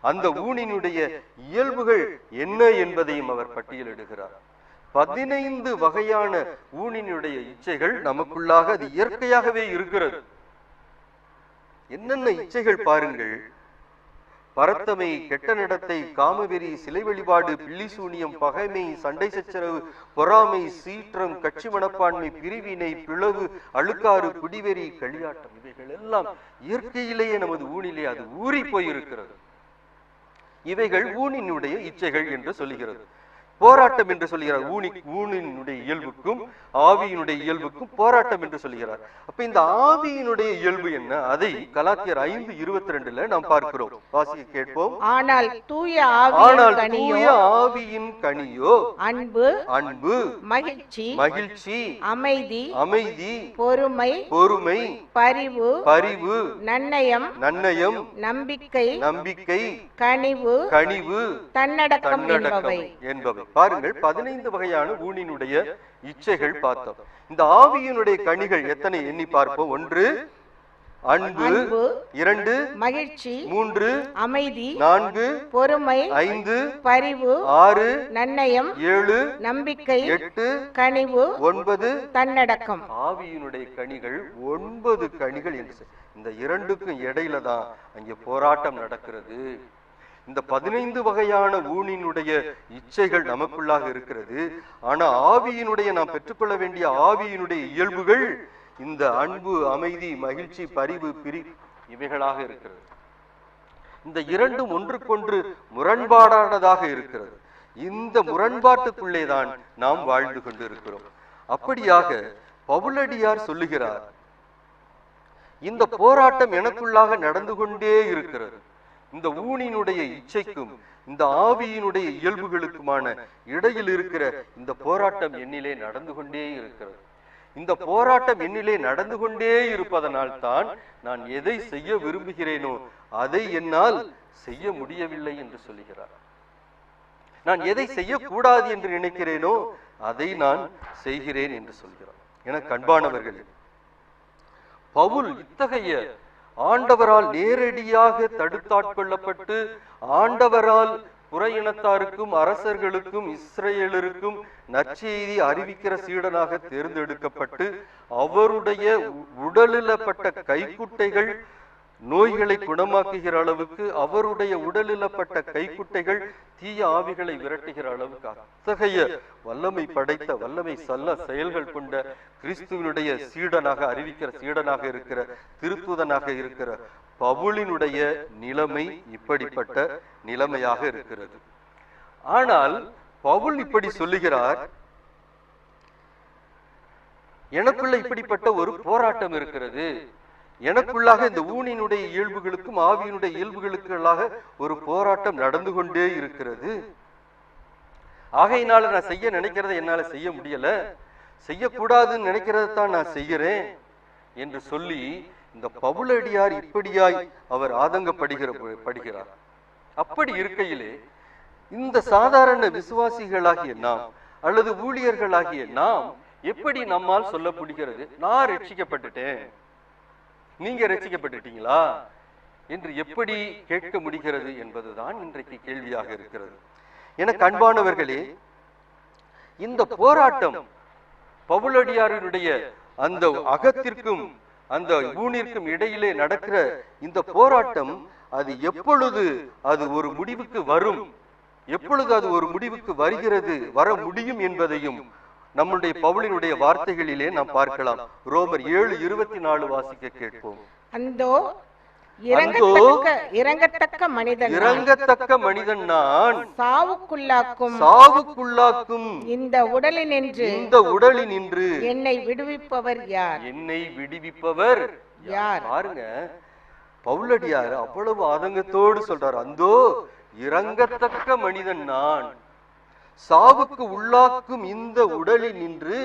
அந்த ஊனினுடைய இயல்புகள் என்ன என்பதையும் அவர் பட்டியலிடுகிறார். 15 வகையான ஊனினுடைய இச்சைகள் நமக்குள்ளாக அது இயற்கையாகவே இருக்கிறது. என்னென்ன இச்சைகள் பாருங்கள். பரத்தமை, கெட்ட நடத்தை, காமவெறி, சிலை வழிபாடு, பில்லிசூனியம், பகைமை, சண்டை சச்சரவு, பொறாமை, சீற்றம், கட்சி மனப்பான்மை, பிரிவினை, பிளவு, அழுக்காறு, குடிவெறி, களியாட்டம், இவைகள் எல்லாம் இயற்கையிலேயே நமது ஊனிலே அது ஊறி போயிருக்கிறது. இவைகள் ஊனினுடைய இச்சைகள் என்று சொல்லுகிறது. போராட்டம் என்று சொல்கிறார். ஊனினுடைய இயல்புக்கும் ஆவியினுடைய இயல்புக்கும் போராட்டம் என்று சொல்கிறார். அப்ப இந்த ஆவியினுடைய இயல்பு என்ன? அதை கலாத்தியர் 5:22 நாம் பார்க்கிறோம். வாசிக்க கேட்போம். ஆனால் தூய ஆவியின் கனியோ அன்பு, மகிழ்ச்சி, அமைதி, பொறுமை, பரிவு, நன்னயம், நம்பிக்கை, கனிவு, தன்னடக்கம் என்பவை. பாருங்கள், 15 வகையான ஊனினுடைய இச்சைகள் பார்த்தோம். இந்த ஆவியினுடைய கனிகள் எத்தனை எண்ணி பார்ப்போம். 1, அன்பு. 2, மகிழ்ச்சி. 3, அமைதி. 4, பொறுமை. 5, பரிவு. 6, நன்னயம். 7, நம்பிக்கை. 8, கனிவு. 9, தன்னடக்கம். ஆவியினுடைய கனிகள் 9 கனிகள் என்று. இந்த இரண்டுக்கும் இடையில தான் அங்கே போராட்டம் நடக்கிறது. இந்த 15 வகையான ஊனினுடைய இச்சைகள் நமக்குள்ளாக இருக்கிறது. ஆனா ஆவியினுடைய நாம் பெற்றுக்கொள்ள வேண்டிய ஆவியினுடைய இயல்புகள் இந்த அன்பு, அமைதி, மகிழ்ச்சி, பரிவு, இவைகளாக இருக்கிறது. இந்த இரண்டும் ஒன்றுக்கொன்று முரண்பாடானதாக இருக்கிறது. இந்த முரண்பாட்டுக்குள்ளே தான் நாம் வாழ்ந்து கொண்டிருக்கிறோம். அப்படியாக பவுலடியார் சொல்லுகிறார், இந்த போராட்டம் எனக்குள்ளாக நடந்து கொண்டே இருக்கிறது. இந்த ஊனினுடைய இச்சைக்கும் இந்த ஆவியினுடைய இயல்புகளுக்குமான இடையில் இருக்கிற இந்த போராட்டம் என்னிலே நடந்து கொண்டே இருக்கிறது. இந்த போராட்டம் என்னிலே நடந்து கொண்டே இருப்பதனால் தான் நான் எதை செய்ய விரும்புகிறேனோ அதை என்னால் செய்ய முடியவில்லை என்று சொல்லுகிறார். நான் எதை செய்யக்கூடாது என்று நினைக்கிறேனோ அதை நான் செய்கிறேன் என்று சொல்கிறார். எனக்கு அன்பானவர்களே, பவுல் இத்தகைய ஆண்டவரால் நேரடியாக தடுத்தாட்கொள்ளப்பட்டு ஆண்டவரால் புற இனத்தாருக்கும் அரசர்களுக்கும் இஸ்ரேலருக்கும் நற்செய்தி அறிவிக்கிற சீடனாக தேர்ந்தெடுக்கப்பட்டு அவருடைய உடலிலப்பட்ட கைக்குட்டைகள் நோய்களை குணமாக்குகிற அளவுக்கு, அவருடைய உடலிலப்பட்ட கைக்குட்டைகள் தீய ஆவிகளை விரட்டுகிற அளவுக்கு அத்தகைய வல்லமை படைத்த, வல்லமை செயல்கள் கொண்ட கிறிஸ்துவனுடைய சீடனாக அறிவிக்கிற சீடனாக இருக்கிற திருத்துதனாக இருக்கிற பவுலினுடைய நிலைமை இப்படிப்பட்ட நிலைமையாக இருக்கிறது. ஆனால் பவுல் இப்படி சொல்லுகிறார், எனக்குள்ள இப்படிப்பட்ட ஒரு போராட்டம் இருக்கிறது, எனக்குள்ளாக இந்த ஊனினுடைய இயல்புகளுக்கும் ஆவியினுடைய இயல்புகளுக்குள்ளாக ஒரு போராட்டம் நடந்து கொண்டே இருக்கிறது. ஆகையினால நான் செய்ய நினைக்கிறத என்னால செய்ய முடியல, செய்யக்கூடாதுன்னு நினைக்கிறதான் நான் செய்கிறேன் என்று சொல்லி இந்த பவுலடியார் இப்படியாய் அவர் ஆதங்கப்படுகிறார். அப்படி இருக்கையிலே இந்த சாதாரண விசுவாசிகளாகிய நாம் அல்லது ஊழியர்களாகிய நாம் எப்படி நம்மால் சொல்ல முடிகிறது, நான் ரட்சிக்கப்பட்டுட்டேன், நீங்க ரட்சிக்கப்பட்டுட்டீங்களா என்று எப்படி கேட்க முடிகிறது என்பதுதான் இன்றைக்கு கேள்வியாக இருக்கிறது. எனக்கு அன்பானவர்களே, இந்த போராட்டம் பவுலடியாருடைய அந்த அகத்திற்கும் அந்த ஊனிற்கும் இடையிலே நடக்கிற இந்த போராட்டம், அது எப்பொழுது அது ஒரு முடிவுக்கு வரும், எப்பொழுது அது ஒரு முடிவுக்கு வர முடியும் என்பதையும் நம்முடைய பவுலினுடைய வார்த்தைகளிலே நாம் பார்க்கலாம். ரோமர் 7:24 வாசிக்க கேட்போம். அந்தோ இறங்கத்தக்க மனிதன் நான் சாவுக்குள்ளாக்கும் இந்த உடலினின்று என்னை விடுவிப்பவர் யார்? பாருங்க, பவுலடியார் அவ்வளவு ஆதங்கத்தோடு சொல்றார், அந்தோ இறங்கத்தக்க மனிதன் நான், சாவுக்கு உள்ளாக்கும் இந்த உடலினின்று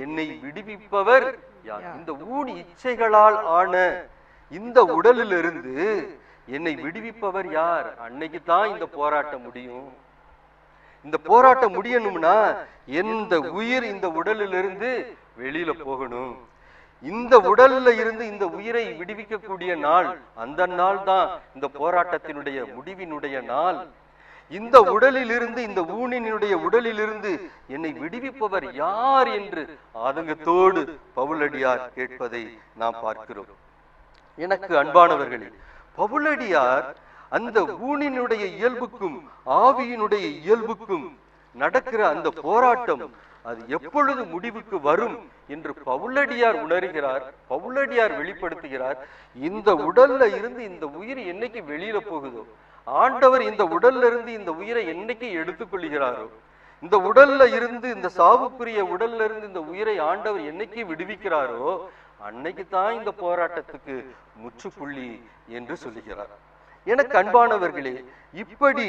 என்னை விடுவிப்பவர் யார்? இந்த ஊனி இச்சைகளால் ஆன இந்த உடலிலிருந்து என்னை விடுவிப்பவர் யார்? அன்னைக்கு தான் இந்த போராட்டம் முடியும். இந்த போராட்டம் முடியணும்னா எந்த உயிர் இந்த உடலிலிருந்து வெளியில போகணும். இந்த உடல்ல இருந்து இந்த உயிரை விடுவிக்கக்கூடிய நாள், அந்த நாள் தான் இந்த போராட்டத்தினுடைய முடிவினுடைய நாள். இந்த உடலிலிருந்து, இந்த ஊனினுடைய உடலிலிருந்து என்னை விடுவிப்பவர் யார் என்று ஆதங்கத்தோடு பவுலடியார் கேட்பதை நாம் பார்க்கிறோம். எனக்கு அன்பானவர்களே, பவுலடியார் அந்த ஊனினுடைய இயல்புக்கும் ஆவியினுடைய இயல்புக்கும் நடக்கிற அந்த போராட்டம் அது எப்பொழுது முடிவுக்கு வரும் என்று பவுலடியார் உணர்கிறார், பவுலடியார் வெளிப்படுத்துகிறார். இந்த உடல்ல இருந்து இந்த உயிர் என்னைக்கு வெளியில போகுதோ, ஆண்டவர் இந்த உடல்ல இருந்து இந்த உயிரை என்னைக்கு எடுத்துக்கொள்கிறாரோ, இந்த உடல்ல இருந்து, இந்த சாவுக்குரிய உடல்ல இருந்து இந்த உயிரை ஆண்டவர் என்னைக்கு விடுவிக்கிறாரோ, அன்னைக்கு தான் இந்த போராட்டத்துக்கு முற்றுப்புள்ளி என்று சொல்லுகிறார். எனக்கு அன்பானவர்களே, இப்படி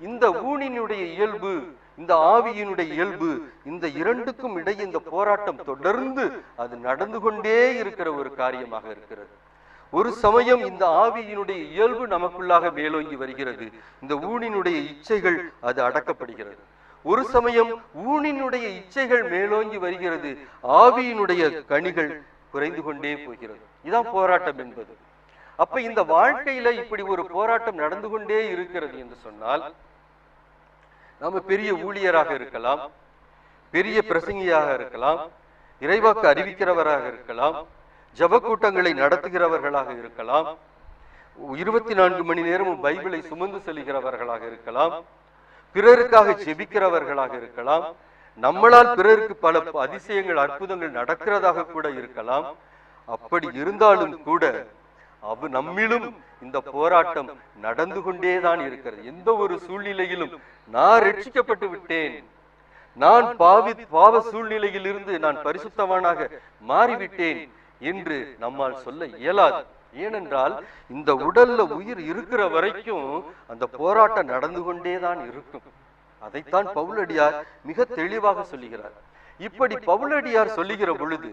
இந்த ஊனினுடைய இயல்பு, இந்த ஆவியினுடைய இயல்பு, இந்த இரண்டுக்கும் இடையே இந்த போராட்டம் தொடர்ந்து அது நடந்து கொண்டே இருக்கிற ஒரு காரியமாக இருக்கிறது. ஒரு சமயம் இந்த ஆவியினுடைய இயல்பு நமக்குள்ளாக மேலோங்கி வருகிறது, இந்த ஊனினுடைய இச்சைகள் அது அடக்கப்படுகிறது. ஒரு சமயம் ஊனினுடைய இச்சைகள் மேலோங்கி வருகிறது, ஆவியினுடைய கனிகள் குறைந்து கொண்டே போகிறது. இதான் போராட்டம் என்பது. அப்ப இந்த வாழ்க்கையில இப்படி ஒரு போராட்டம் நடந்து கொண்டே இருக்கிறது என்று சொன்னால், நாம பெரிய ஊழியராக இருக்கலாம், பெரிய பிரசங்கியாக இருக்கலாம், இறைவாக்கு அறிவிக்கிறவராக இருக்கலாம், ஜப கூட்டங்களை நடத்துகிறவர்களாக இருக்கலாம், 24 மணி நேரமும் பைபிளை சுமந்து செல்கிறவர்களாக இருக்கலாம், பிறருக்காக ஜெபிக்கிறவர்களாக இருக்கலாம், நம்மளால் பிறருக்கு பல அதிசயங்கள் அற்புதங்கள் நடக்கிறதாக கூட இருக்கலாம். அப்படி இருந்தாலும் கூட நம்மிலும் இந்த போராட்டம் நடந்து கொண்டேதான் இருக்கிறது. எந்த ஒரு சூழ்நிலையிலும் நான் ரட்சிக்கப்பட்டு விட்டேன், நான் பாவ சூழ்நிலையில் இருந்து நான் பரிசுத்தவானாக மாறிவிட்டேன் என்று நம்மால் சொல்ல இயலாது. ஏனென்றால் இந்த உடல்ல உயிர் இருக்கிற வரைக்கும் அந்த போராட்டம் நடந்து கொண்டேதான் இருக்கும். அதைத்தான் பவுலடியார் மிக தெளிவாக சொல்லுகிறார். இப்படி பவுலடியார் சொல்லுகிற பொழுது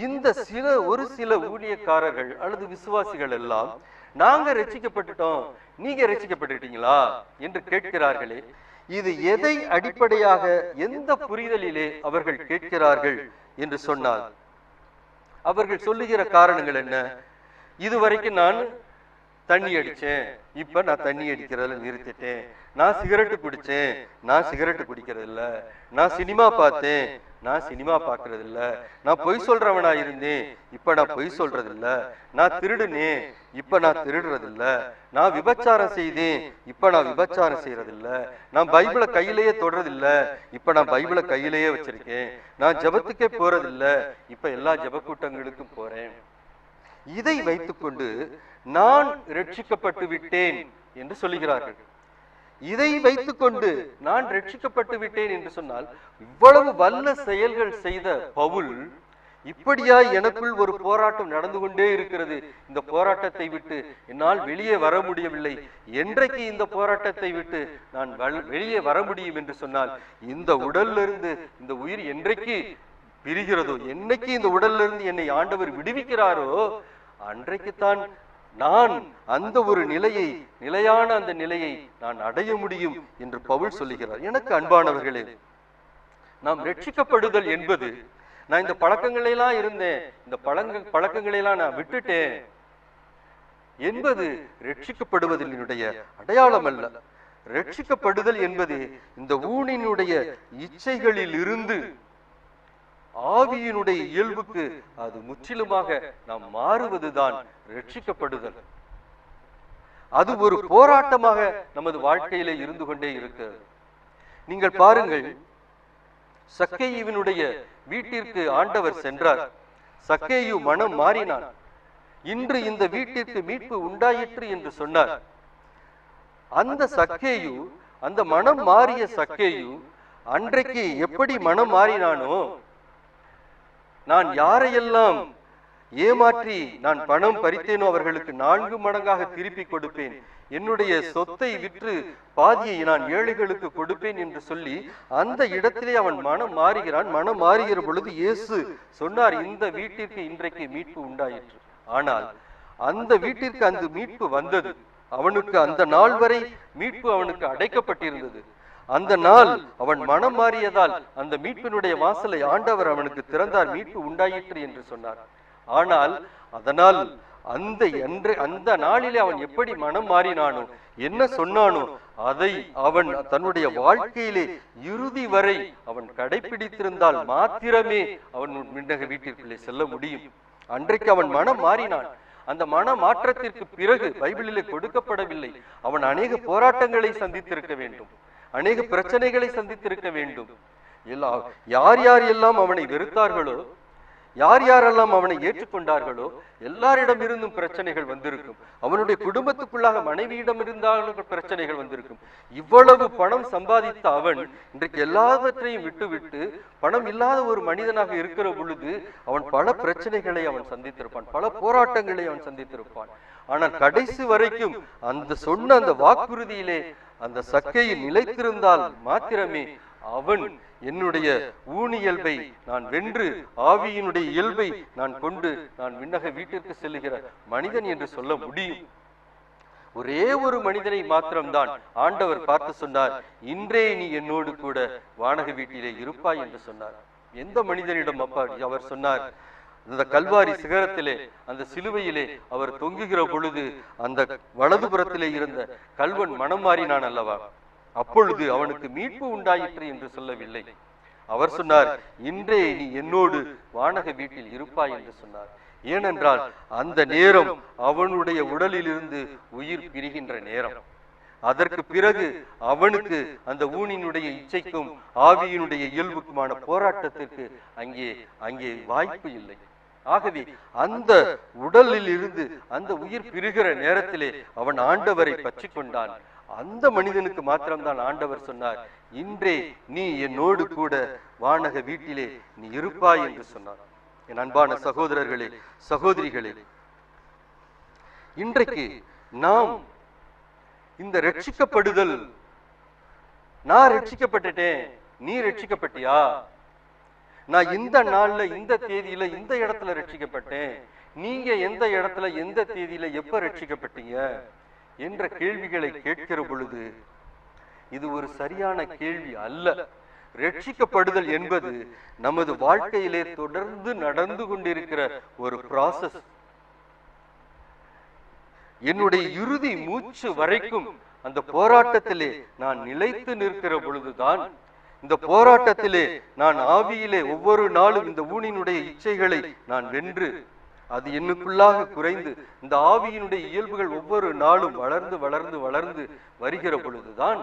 இந்த ஒரு சில ஊழியக்காரர்கள் அல்லது விசுவாசிகள் எல்லாம், நாங்க ரட்சிக்கப்பட்டுட்டோம், நீங்க ரட்சிக்கப்பட்டுட்டீங்களா என்று கேட்கிறார்களே, இது எதை அடிப்படையாக, எந்த புரிதலிலே அவர்கள் கேட்கிறார்கள் என்று சொன்னால், அவர்கள் சொல்லுகிற காரணங்கள் என்ன? இதுவரைக்கும் நான் தண்ணி அடிச்சேன், இப்ப நான் தண்ணி அடிக்கிறதுல நிறுத்திட்டேன், நான் சிகரெட்டு குடிச்சேன், நான் சிகரெட்டு குடிக்கிறது இல்ல, நான் சினிமா பார்த்தேன், நான் சினிமா பார்க்கறது இல்ல, நான் பொய் சொல்றவனா இருந்தேன், இப்ப நான் பொய் சொல்றது இல்ல, நான் திருடுனேன், இப்ப நான் திருடுறது இல்ல, நான் விபச்சாரம் செய்தேன், இப்ப நான் விபச்சாரம் செய்யறது இல்ல, நான் பைபிளை கையிலேயே தொடறது இல்ல, இப்ப நான் பைபிளை கையிலேயே வச்சிருக்கேன், நான் ஜபத்துக்கே போறது இல்ல, இப்ப எல்லா ஜப கூட்டங்களுக்கும் போறேன். இதை வைத்துக்கொண்டு நான் ரட்சிக்கப்பட்டு விட்டேன் என்று சொல்லுகிறார்கள். இதை வைத்துக்கொண்டு நான் ரட்சிக்கப்பட்டு விட்டேன் என்று சொன்னால், இவ்வளவு வல்ல செயல்கள் செய்த பவுல் இப்படியாய் எனக்குள் ஒரு போராட்டம் நடந்து கொண்டே இருக்கிறது. இந்த போராட்டத்தை விட்டு என்னால் வெளியே வர முடியவில்லை. என்றைக்கு இந்த போராட்டத்தை விட்டு நான் வெளியே வர முடியும் என்று சொன்னால், இந்த உடல்ல இருந்து இந்த உயிர் என்றைக்கு பிரிகிறதோ, என்னைக்கு இந்த உடல்ல இருந்து என்னை ஆண்டவர் விடுவிக்கிறாரோ, அன்றைக்குத்தான் நான் அந்த ஒரு நிலையை, நிலையான அந்த நிலையை நான் அடைய முடியும் என்று பவுல் சொல்லுகிறார். எனக்கு அன்பானவர்களே, நாம் ரட்சிக்கப்படுதல் என்பது, நான் இந்த பழக்கங்களெல்லாம் இருந்தேன், இந்த பழக்கங்களெல்லாம் நான் விட்டுட்டேன் என்பது ரட்சிக்கப்படுவதனுடைய அடையாளம் அல்ல. ரட்சிக்கப்படுதல் என்பது இந்த ஊனினுடைய இச்சைகளில் இருந்து ஆவியினுடைய இயல்புக்கு அது முற்றிலுமாக நாம் மாறுவதுதான் ரட்சிக்கப்படுதல். அது ஒரு போராட்டமாக நமது வாழ்க்கையிலே இருந்து கொண்டே இருக்கிறது. நீங்கள் பாருங்கள், சக்கேயுவினுடைய வீட்டிற்கு ஆண்டவர் சென்றார். சக்கேயு மனம் மாறினான். இன்று இந்த வீட்டிற்கு மீட்பு உண்டாயிற்று என்று சொன்னார். அந்த சக்கேயு, அந்த மனம் மாறிய சக்கேயு அன்றைக்கு எப்படி மனம் மாறினானோ, நான் யாரையெல்லாம் ஏமாற்றி நான் பணம் பறித்தேனோ அவர்களுக்கு 4 மடங்காக திருப்பி கொடுப்பேன், என்னுடைய சொத்தை விற்று பாதியை நான் ஏழைகளுக்கு கொடுப்பேன் என்று சொல்லி அந்த இடத்திலே அவன் மனம் மாறுகிறான். மனம் மாறுகிற பொழுது இயேசு சொன்னார், இந்த வீட்டிற்கு இன்றைக்கு மீட்பு உண்டாயிற்று. ஆனால் அந்த வீட்டிற்கு அந்த மீட்பு வந்தது. அவனுக்கு அந்த நாள் வரை மீட்பு அவனுக்கு அடைக்கப்பட்டிருந்தது. அந்த நாள் அவன் மனம் மாறியதால் அந்த மீட்பினுடைய வாசலை ஆண்டவர் அவனுக்கு திறந்தார், மீட்பு உண்டாயிற்று என்று சொன்னார். ஆனால் அதனால் அந்த நாளிலே அவன் எப்படி மனம் மாறினானோ, என்ன சொன்னானோ, அதை அவன் தன்னுடைய வாழ்க்கையிலே இறுதி வரை அவன் கடைபிடித்திருந்தால் மாத்திரமே அவன் விண்ணக வீட்டிற்குள்ளே செல்ல முடியும். அன்றைக்கு அவன் மனம் மாறினான். அந்த மன மாற்றத்திற்கு பிறகு பைபிளிலே கொடுக்கப்படவில்லை. அவன் அநேக போராட்டங்களை சந்தித்திருக்க வேண்டும், அநேக பிரச்சனைகளை சந்தித்திருக்க வேண்டும். யார் யார் எல்லாம் அவனை வெறுத்தார்களோ, யார் யாரெல்லாம் அவனை ஏற்றுக்கொண்டார்களோ எல்லாரிடம் இருந்தும் பிரச்சனைகள் வந்திருக்கும். அவனுடைய குடும்பத்துக்குள்ளாக மனைவியிடம் இருந்தாலும் பிரச்சனைகள் வந்திருக்கும். இவ்வளவு பணம் சம்பாதித்த அவன் இன்றைக்கு எல்லாவற்றையும் விட்டுவிட்டு பணம் இல்லாத ஒரு மனிதனாக இருக்கிற பொழுது அவன் பல பிரச்சனைகளை அவன் சந்தித்திருப்பான், பல போராட்டங்களை அவன் சந்தித்திருப்பான். ஆனால் கடைசி வரைக்கும் அந்த சொன்ன அந்த வாக்குறுதியிலே அந்த சக்கையில் நிலைத்திருந்தால் மாத்திரமே அவன் என்னுடைய ஊனியல்பை நான் வென்று ஆவியினுடைய இயல்பை நான் கொண்டு நான் விண்ணக வீட்டிற்கு செல்லுகிற மனிதன் என்று சொல்ல முடியும். ஒரே ஒரு மனிதனை மாத்திரம்தான் ஆண்டவர் பார்த்து சொன்னார், இன்றே நீ என்னோடு கூட வானக வீட்டிலே இருப்பாய் என்று சொன்னார். எந்த மனிதனிடம் அப்பா அவர் சொன்னார்? அந்த கல்வாரி சிகரத்திலே, அந்த சிலுவையிலே அவர் தொங்குகிற பொழுது அந்த வலதுபுறத்திலே இருந்த கல்வன் மனம் மாறினான் அல்லவா? அப்பொழுது அவனுக்கு மீட்பு உண்டாயிற்று என்று சொல்லவில்லை. அவர் சொன்னார், இன்றே நீ என்னோடு வானக வீட்டில் இருப்பாய் என்று சொன்னார். ஏனென்றால் அந்த நேரம் அவனுடைய உடலில் இருந்து உயிர் பிரிகின்ற நேரம். அதற்கு பிறகு அவனுக்கு அந்த ஊனினுடைய இச்சைக்கும் ஆவியினுடைய இயல்புக்குமான போராட்டத்திற்கு அங்கே வாய்ப்பு இல்லை. ஆகவே அந்த உடலில் இருந்து அந்த உயிர் பிரிகிற நேரத்திலே அவன் ஆண்டவரை பற்றி கொண்டான். அந்த மனிதனுக்கு மாத்திரம்தான் ஆண்டவர் சொன்னார், இன்றே நீ என்னோடு கூட வானக வீட்டிலே நீ இருப்பாய் என்று சொன்னார். என் அன்பான சகோதரர்களே, சகோதரிகளே, இன்றைக்கு நாம் இந்த ரட்சிக்கப்படுதல், நான் ரட்சிக்கப்பட்டுட்டேன், நீ ரட்சிக்கப்பட்டியா? நான் இந்த நாள்ல இந்த தேதியில இந்த இடத்துல ரட்சிக்கப்பட்டேன், நீங்க எந்த இடத்துல எந்த தேதியில எப்ப ரட்சிக்கப்பட்டீங்க என்ற கேள்விகளை கேட்கிற பொழுது இது ஒரு சரியான கேள்வி அல்ல. ரட்சிக்கப்படுதல் என்பது நமது வாழ்க்கையிலே தொடர்ந்து நடந்து கொண்டிருக்கிற ஒரு ப்ராசஸ். என்னுடைய இறுதி மூச்சு வரைக்கும் அந்த போராட்டத்திலே நான் நிலைத்து நிற்கிற பொழுதுதான், இந்த போராட்டத்திலே நான் ஆவியிலே ஒவ்வொரு நாளும் இந்த ஊனினுடைய இச்சைகளை நான் வென்று அது என்னுக்குள்ளாக குறைந்து இந்த ஆவியினுடைய இயல்புகள் ஒவ்வொரு நாளும் வளர்ந்து வளர்ந்து வளர்ந்து வருகிற பொழுதுதான்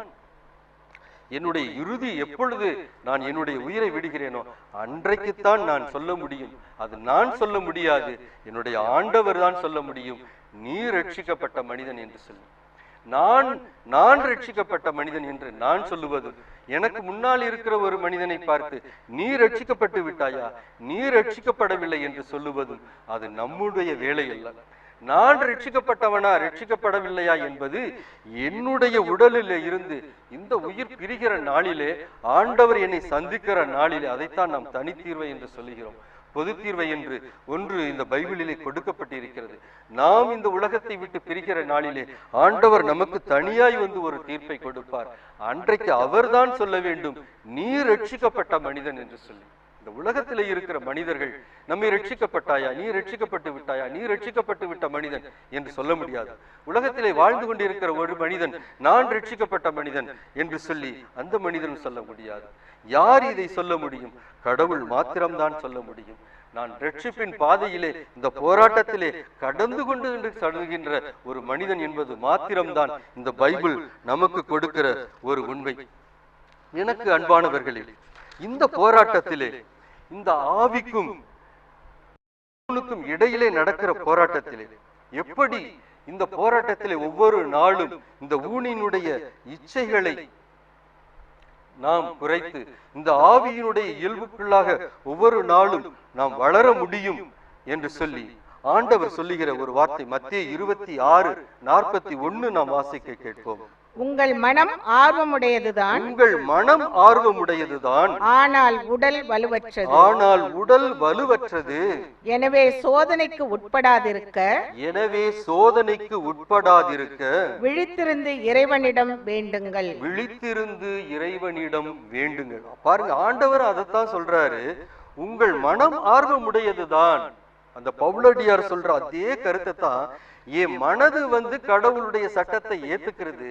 என்னுடைய இறுதி எப்பொழுது நான் என்னுடைய உயிரை விடுகிறேனோ அன்றைக்குத்தான் நான் சொல்ல முடியும். அது நான் சொல்ல முடியாது, என்னுடைய ஆண்டவர் தான் சொல்ல முடியும், நீ ரட்சிக்கப்பட்ட மனிதன் என்று சொல்லி. நான் ரட்சிக்கப்பட்ட மனிதன் என்று நான் சொல்லுவதும், எனக்கு முன்னால் இருக்கிற ஒரு மனிதனை பார்த்து நீ ரட்சிக்கப்பட்டு விட்டாயா, நீ ரட்சிக்கப்படவில்லை என்று சொல்லுவதும் அது நம்முடைய வேலை அல்ல. நான் ரட்சிக்கப்பட்டவனா ரட்சிக்கப்படவில்லையா என்பது என்னுடைய உடலிலே இருந்து இந்த உயிர் பிரிகிற நாளிலே, ஆண்டவர் என்னை சந்திக்கிற நாளிலே, அதைத்தான் நாம் தனித்தீர்வை என்று சொல்லுகிறோம். பொது தீர்வை என்று ஒன்று இந்த பைபிளிலே கொடுக்கப்பட்டிருக்கிறது. நாம் இந்த உலகத்தை விட்டு பிரிக்கிற நாளிலே ஆண்டவர் நமக்கு தனியாய் வந்து ஒரு தீர்ப்பை கொடுப்பார். அன்றைக்கு அவர்தான் சொல்ல வேண்டும், நீ ரட்சிக்கப்பட்ட மனிதன் என்று சொல்லி. இந்த உலகத்திலே இருக்கிற மனிதர்கள் நம்மை ரட்சிக்கப்பட்டாயா, நீ ரட்சிக்கப்பட்டு விட்டாயா, நீ ரட்சிக்கப்பட்டு விட்ட மனிதன் என்று சொல்ல முடியாது. உலகத்திலே வாழ்ந்து கொண்டிருக்கிற ஒரு மனிதன் நான் ரட்சிக்கப்பட்ட மனிதன் என்று சொல்லி அந்த மனிதன் சொல்ல முடியாது. யார் இதை சொல்ல முடியும்? கடவுள் மாத்திரம்தான் சொல்ல முடியும். நான் ரட்சிப்பின் பாதையிலே இந்த போராட்டத்திலே கடந்து கொண்டு சொல்லுகின்ற ஒரு மனிதன் என்பது மாத்திரம்தான் இந்த பைபிள் நமக்கு கொடுக்கிற ஒரு உண்மை. எனக்கு அன்பானவர்களே, இந்த போராட்டத்திலே, இந்த ஆவிக்கும் இடையிலே நடக்கிற போராட்டத்திலே, எப்படி இந்த போராட்டத்திலே ஒவ்வொரு நாளும் இந்த ஊனினுடைய இச்சைகளை நாம் குறைத்து இந்த ஆவியினுடைய இயல்புக்குள்ளாக ஒவ்வொரு நாளும் நாம் வளர முடியும் என்று சொல்லி ஆண்டவர் சொல்லுகிற ஒரு வார்த்தை மத்தேயு 26:41 நாம் வாசிக்க கேட்போம். உங்கள் மனம் ஆர்வமுடையதுதான், உங்கள் மனம் ஆர்வமுடையதுதான், ஆனால் உடல் வலுவற்றது. ஆனால் உடல் வலுவற்றது. எனவே சோதனைக்கு உட்படாதிருக்க, விழித்திருந்து இறைவனிடம் வேண்டுங்கள். விழித்திருந்து இறைவனிடம் வேண்டுங்கள். பாருங்க, ஆண்டவர் அதைத்தான் சொல்றாரு. உங்கள் மனம் ஆர்வமுடையதுதான். அந்த பவுலடியார் சொல்ற அதே கருத்தை தான் என் மனது கடவுளுடைய சட்டத்தை ஏத்துக்கிறது,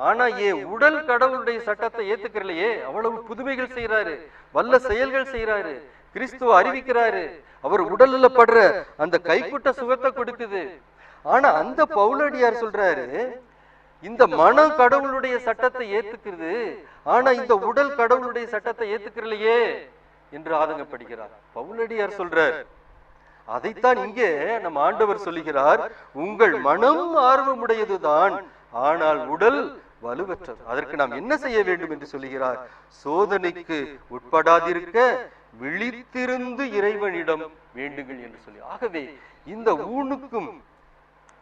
ஆனா என் உடல் கடவுளுடைய சட்டத்தை ஏத்துக்கிறலையே. அவ்வளவு புதுமைகள் செய்யறாரு, வல்ல செயல்கள் செய்யறாரு, கிறிஸ்துவ அறிவிக்கிறாரு, அவர் உடல்ல படுற அந்த கைக்குட்ட சுகத்தை கொடுக்குது. ஆனா அந்த பவுலடியார் சொல்றாரு, இந்த மனம் கடவுளுடைய சட்டத்தை ஏத்துக்கிறது, ஆனா இந்த உடல் கடவுளுடைய சட்டத்தை ஏத்துக்கிறலையே என்று ஆதங்கப்படுகிறார். பவுலடியார் சொல்றார். அதைத்தான் இங்கே நம் ஆண்டவர் சொல்லுகிறார், உங்கள் மனம் ஆர்வமுடையதுதான், ஆனால் உடல் வலுவற்றது. அதற்கு நாம் என்ன செய்ய வேண்டும் என்று சொல்லுகிறார்? சோதனைக்கு உட்படாதிருக்க விழித்திருந்து இறைவனிடம் வேண்டுங்கள் என்று சொல்லி. ஆகவே இந்த ஊனுக்கும்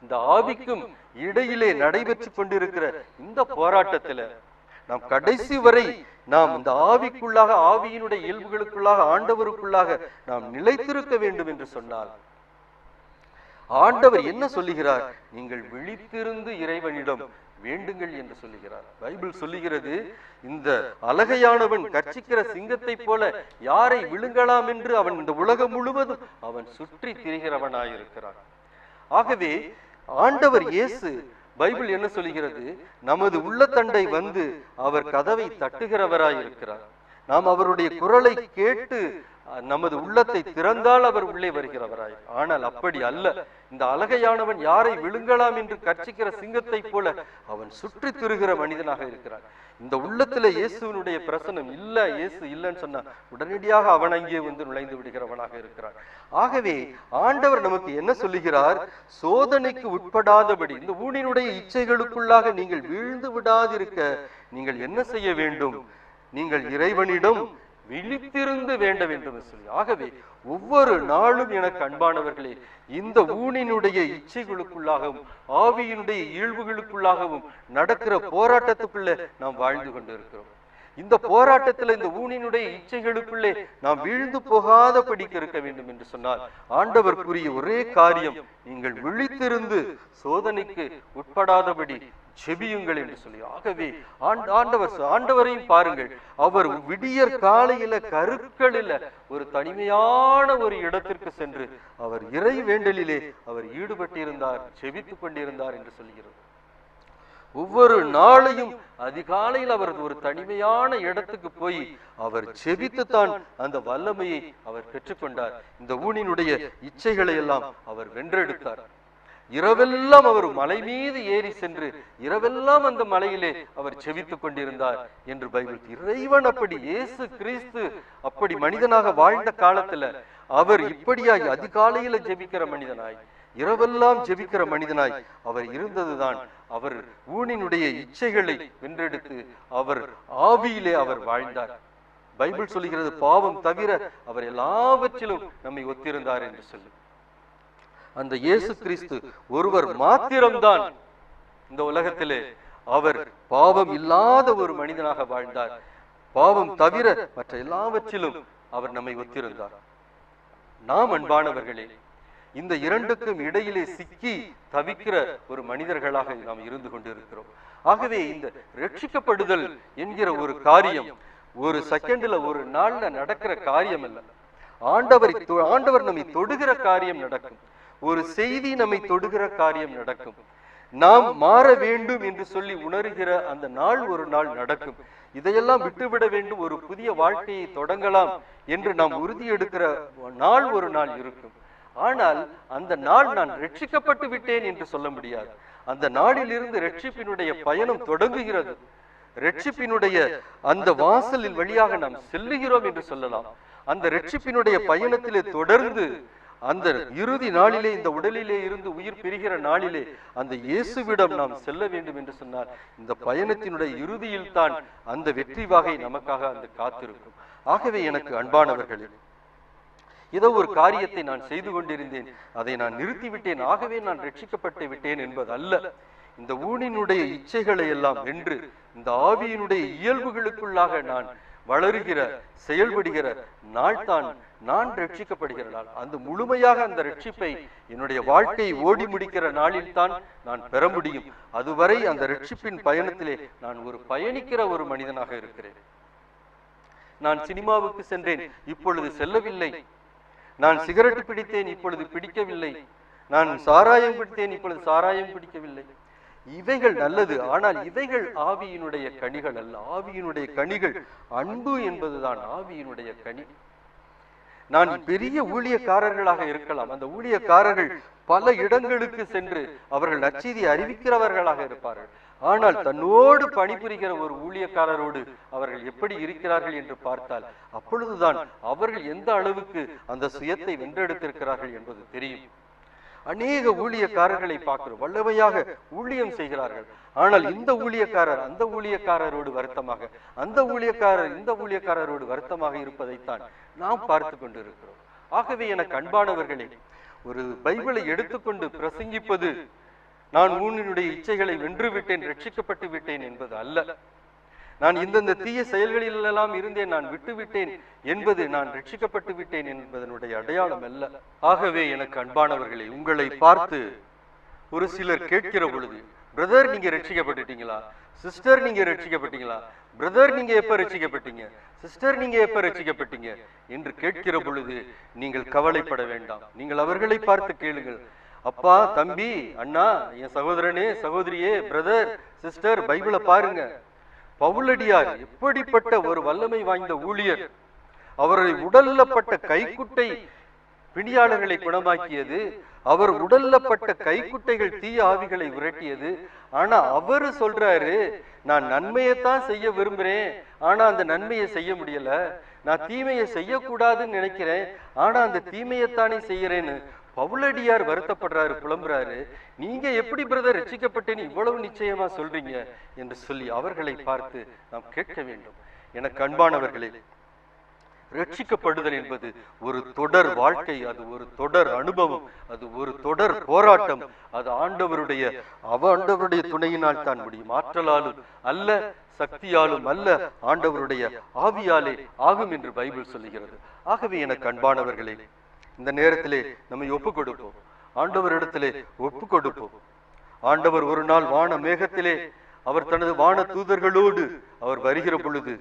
இந்த ஆவிக்கும் இடையிலே நடைபெற்று கொண்டிருக்கிற இந்த போராட்டத்துல நாம் கடைசி வரை நாம் இந்த ஆவிக்குள்ளாக, ஆவியினுடைய இயல்புகளுக்குள்ளாக, ஆண்டவருக்குள்ளாக நாம் நிலைத்திருக்க வேண்டும் என்று சொன்னால் ஆண்டவர் என்ன சொல்லுகிறார்? நீங்கள் விழித்திருந்து இறைவனிடம் வேண்டுங்கள் என்று சொல்லுகிறார். பைபிள் சொல்லுகிறது, இந்த அலகையானவன் கர்ச்சிக்கிற சிங்கத்தை போல யாரை விழுங்கலாம் என்று அவன் இந்த உலகம் முழுவதும் அவன் சுற்றி திரிகிறவனாயிருக்கிறான். ஆகவே ஆண்டவர் இயேசு, பைபிள் என்ன சொல்லுகிறது? நமது உள்ளத்தண்டை அவர் கதவை தட்டுகிறவராயிருக்கிறார். நாம் அவருடைய குரலை கேட்டு நமது உள்ளத்தை திறந்தால் அவர் உள்ளே வருகிறவராய். ஆனால் அப்படி அல்ல. இந்த அலகையானவன் யாரை விழுங்கலாம் என்று கர்ச்சிக்கிற சிங்கத்தை போல அவன் சுற்றி திரிகிற மனிதனாக இருக்கிறான். இந்த உள்ளத்துல இயேசுவினுடைய பிரசனம் இல்ல, இயேசு இல்லைன்னு சொன்னா உடனடியாக அவன் அங்கே நுழைந்து விடுகிறவனாக இருக்கிறான். ஆகவே ஆண்டவர் நமக்கு என்ன சொல்லுகிறார்? சோதனைக்கு உட்படாதபடி, இந்த ஊனினுடைய இச்சைகளுக்குள்ளாக நீங்கள் வீழ்ந்து விடாதிருக்க நீங்கள் என்ன செய்ய வேண்டும்? நீங்கள் இறைவனிடம் விழித்திருந்து வேண்ட வேண்டும் சொல்லி. ஆகவே ஒவ்வொரு நாளும் எனக்கு அன்பானவர்களே, இந்த ஊனினுடைய இச்சைகளுக்குள்ளாகவும் ஆவியினுடைய இயல்புகளுக்குள்ளாகவும் நடக்கிற போராட்டத்துக்குள்ள நாம் வாழ்ந்து கொண்டிருக்கிறோம். இந்த போராட்டத்துல இந்த ஊனினுடைய இச்சைகளுக்குள்ளே நாம் வீழ்ந்து போகாதபடிக்கு இருக்க வேண்டும் என்று சொன்னால் ஆண்டவர் கூறிய ஒரே காரியம், நீங்கள் விழித்திருந்து சோதனைக்கு உட்படாதபடி ஜெபியுங்கள் என்று சொல்லி. ஆகவே ஆண்டவரையும் பாருங்கள், அவர் விடியற் காலையில கருக்களில ஒரு தனிமையான ஒரு இடத்திற்கு சென்று அவர் இறை வேண்டலிலே அவர் ஈடுபட்டிருந்தார், ஜெபித்துக் கொண்டிருந்தார் என்று சொல்கிறது. ஒவ்வொரு நாளையும் அதிகாலையில் அவர் ஒரு தனிமையான இடத்துக்கு போய் அவர் ஜெபித்துத்தான் அந்த வல்லமையை அவர் பெற்றுக்கொண்டார். இந்த ஊனினுடைய இச்சைகளை எல்லாம் அவர் வென்றெடுத்தார். இரவெல்லாம் அவர் மலை மீது ஏறி சென்று இரவெல்லாம் அந்த மலையிலே அவர் ஜெபித்துக் கொண்டிருந்தார் என்று பைபிள். இறைவன் அப்படி, இயேசு கிறிஸ்து அப்படி மனிதனாக வாழ்ந்த காலத்துல அவர் இப்படியாய் அதிகாலையில ஜெபிக்கிற மனிதனாய், இரவெல்லாம் ஜெபிக்கிற மனிதனாய் அவர் இருந்ததுதான் அவர் ஊனினுடைய இச்சைகளை வென்றெடுத்து அவர் ஆவியிலே அவர் வாழ்ந்தார். பைபிள் சொல்லுகிறது, பாவம் தவிர அவர் எல்லாவற்றிலும் நம்மை ஒத்திருந்தார் என்று சொல்லி. அந்த இயேசு கிறிஸ்து ஒருவர் மாத்திரம்தான் இந்த உலகத்திலே அவர் பாவம் இல்லாத ஒரு மனிதனாக வாழ்ந்தார். பாவம் தவிர மற்ற எல்லாவற்றிலும் அவர் நம்மை ஒத்திருந்தார். நாம் அன்பானவர்களே, இந்த இரண்டுக்கும் இடையிலே சிக்கி தவிக்கிற ஒரு மனிதர்களாக நாம் இருந்து கொண்டிருக்கிறோம். ஆகவே இந்த ரட்சிக்கப்படுதல் என்கிற ஒரு காரியம் ஒரு செகண்ட்ல ஒரு நாள்ல நடக்கிற காரியம் அல்ல. ஆண்டவர் நம்மை தொடுகிற காரியம் நடக்கும். ஒரு செய்தி நம்மை தொடுகிற காரியம் நடக்கும். நாம் மாற வேண்டும் என்று சொல்லி உணர்கிற அந்த நாள் ஒரு நாள் நடக்கும். இதையெல்லாம் விட்டுவிட வேண்டும், ஒரு புதிய வாழ்க்கையை தொடங்கலாம் என்று நாம் உறுதி எடுக்கிற நாள் ஒரு நாள் இருக்கும். ஆனால் அந்த நாள் நான் ரட்சிக்கப்பட்டு விட்டேன் என்று சொல்ல முடியாது. அந்த நாளிலிருந்து ரட்சிப்பினுடைய பயணம் தொடங்குகிறது. ரட்சிப்பினுடைய அந்த வாசலில் வழியாக நாம் செல்லுகிறோம் என்று சொல்லலாம். அந்த ரட்சிப்பினுடைய பயணத்திலே தொடர்ந்து அந்த இறுதி நாளிலே, இந்த உடலிலே இருந்து உயிர் பிரிகிற நாளிலே அந்த இயேசுவிடம் நாம் செல்ல வேண்டும் என்று சொன்னால் இந்த பயணத்தினுடைய இறுதியில் தான் அந்த வெற்றி வாகை நமக்காக அந்த காத்திருக்கும். ஆகவே எனக்கு அன்பானவர்களே, ஏதோ ஒரு காரியத்தை நான் செய்து கொண்டிருந்தேன், அதை நான் நிறுத்திவிட்டேன், ஆகவே நான் ரட்சிக்கப்பட்டு விட்டேன் என்பது அல்ல. இந்த ஊனினுடைய இச்சைகளை எல்லாம் வென்று இந்த ஆவியினுடைய இயல்புகளுக்குள்ளாக நான் வளருகிற செயல்படுகிற நாள் தான் நான் ரட்சிக்கப்படுகிற நாள். அந்த முழுமையாக அந்த ரட்சிப்பை என்னுடைய வாழ்க்கை ஓடி முடிக்கிற நாளில் தான் நான் பெற முடியும். அதுவரை அந்த ரட்சிப்பின் பயணத்திலே நான் ஒரு பயணிக்கிற ஒரு மனிதனாக இருக்கிறேன். நான் சினிமாவுக்கு சென்றேன், இப்பொழுது செல்லவில்லை. நான் சிகரெட் பிடித்தேன், இப்பொழுது பிடிக்கவில்லை. நான் சாராயம் பிடித்தேன், இப்பொழுது சாராயம் பிடிக்கவில்லை. இவைகள் நல்லது, ஆனால் இவைகள் ஆவியினுடைய கனிகள் அல்ல. ஆவியினுடைய கனிகள் அன்பு என்பதுதான் ஆவியினுடைய கனி. நான் பெரிய ஊழியக்காரர்களாக இருக்கலாம், அந்த ஊழியக்காரர்கள் பல இடங்களுக்கு சென்று அவர்கள் நற்செய்தி அறிவிக்கிறவர்களாக இருப்பார்கள். ஆனால் தன்னோடு பணிபுரிகிற ஒரு ஊழியக்காரரோடு அவர்கள் எப்படி இருக்கிறார்கள் என்று பார்த்தால் அப்பொழுதுதான் அவர்கள் எந்த அளவுக்கு அந்த சுயத்தை வென்றெடுத்திருக்கிறார்கள் என்பது தெரியும். அநேக ஊழியக்காரர்களை பார்க்கிறோம், வல்லமையாக ஊழியம் செய்கிறார்கள். ஆனால் இந்த ஊழியக்காரர் அந்த ஊழியக்காரரோடு வருத்தமாக, அந்த ஊழியக்காரர் இந்த ஊழியக்காரரோடு வருத்தமாக இருப்பதைத்தான் நாம் பார்த்து கொண்டிருக்கிறோம். ஆகவே எனக்கு அன்பானவர்களே, ஒரு பைபிளை எடுத்துக்கொண்டு பிரசங்கிப்பது நான் ஊனினுடைய இச்சைகளை வென்று விட்டேன், ரட்சிக்கப்பட்டு விட்டேன் என்பது அல்ல. நான் இந்தந்த தீய செயல்களிலெல்லாம் இருந்தேன், நான் விட்டுவிட்டேன் என்பது நான் ரட்சிக்கப்பட்டு விட்டேன் என்பதனுடைய அடையாளம் அல்ல. ஆகவே எனக்கு அன்பானவர்களே, உங்களை பார்த்து ஒரு சிலர் கேட்கிற பொழுது, பிரதர் நீங்க ரட்சிக்கப்பட்டுட்டீங்களா, சிஸ்டர் நீங்க ரட்சிக்கப்பட்டீங்களா, பிரதர் நீங்க எப்ப ரட்சிக்கப்பட்டீங்க, சிஸ்டர் நீங்க எப்ப ரட்சிக்கப்பட்டீங்க என்று கேட்கிற பொழுது நீங்கள் கவலைப்பட வேண்டாம். நீங்கள் அவர்களை பார்த்து கேளுங்கள், அப்பா, தம்பி, அண்ணா, என் சகோதரனே, சகோதரியே, பிரதர், சிஸ்டர், பைபிளை பாருங்க. பவுலடியார் எப்படிப்பட்ட ஒரு வல்லமை வாய்ந்த ஊழியர். அவரை உடல்லப்பட்ட கைக்குட்டை பிணியாளர்களை குணமாக்கியது, அவர் உடல்லப்பட்ட கைக்குட்டைகள் தீய ஆவிகளை விரட்டியது. ஆனா அவரு சொல்றாரு, நான் நன்மையைத்தான் செய்ய விரும்புறேன், ஆனா அந்த நன்மையை செய்ய முடியல. நான் தீமையை செய்யக்கூடாதுன்னு நினைக்கிறேன், ஆனா அந்த தீமையைத்தானே செய்யறேன்னு பவுலடியார் வருத்தப்படுறாரு, புலம்புறாரு. நீங்க எப்படி பிரதர் ரட்சிக்கப்பட்டேன்னு இவ்வளவு நிச்சயமா சொல்றீங்க என்று சொல்லி அவர்களை பார்த்து நாம் கேட்க வேண்டும். எனக்கு அன்பானவர்களே, ரட்சிக்கப்படுதல் என்பது ஒரு தொடர் வாழ்க்கை, அது ஒரு தொடர் அனுபவம், அது ஒரு தொடர் போராட்டம். அது ஆண்டவருடைய துணையினால் தான் முடியும். ஆற்றலாலும் அல்ல, சக்தியாலும் அல்ல, ஆண்டவருடைய ஆவியாலே ஆகும் என்று பைபிள் சொல்லுகிறது. ஆகவே எனக்கு அன்பானவர்களே, இந்த நேரத்திலே நம்மை ஒப்பு கொடுப்போம், ஆண்டவரிடத்திலே ஒப்பு கொடுப்போம். ஆண்டவர் ஒரு நாள் வான மேகத்திலே அவர் தனது வான தூதர்களோடு அவர் வருகிற பொழுது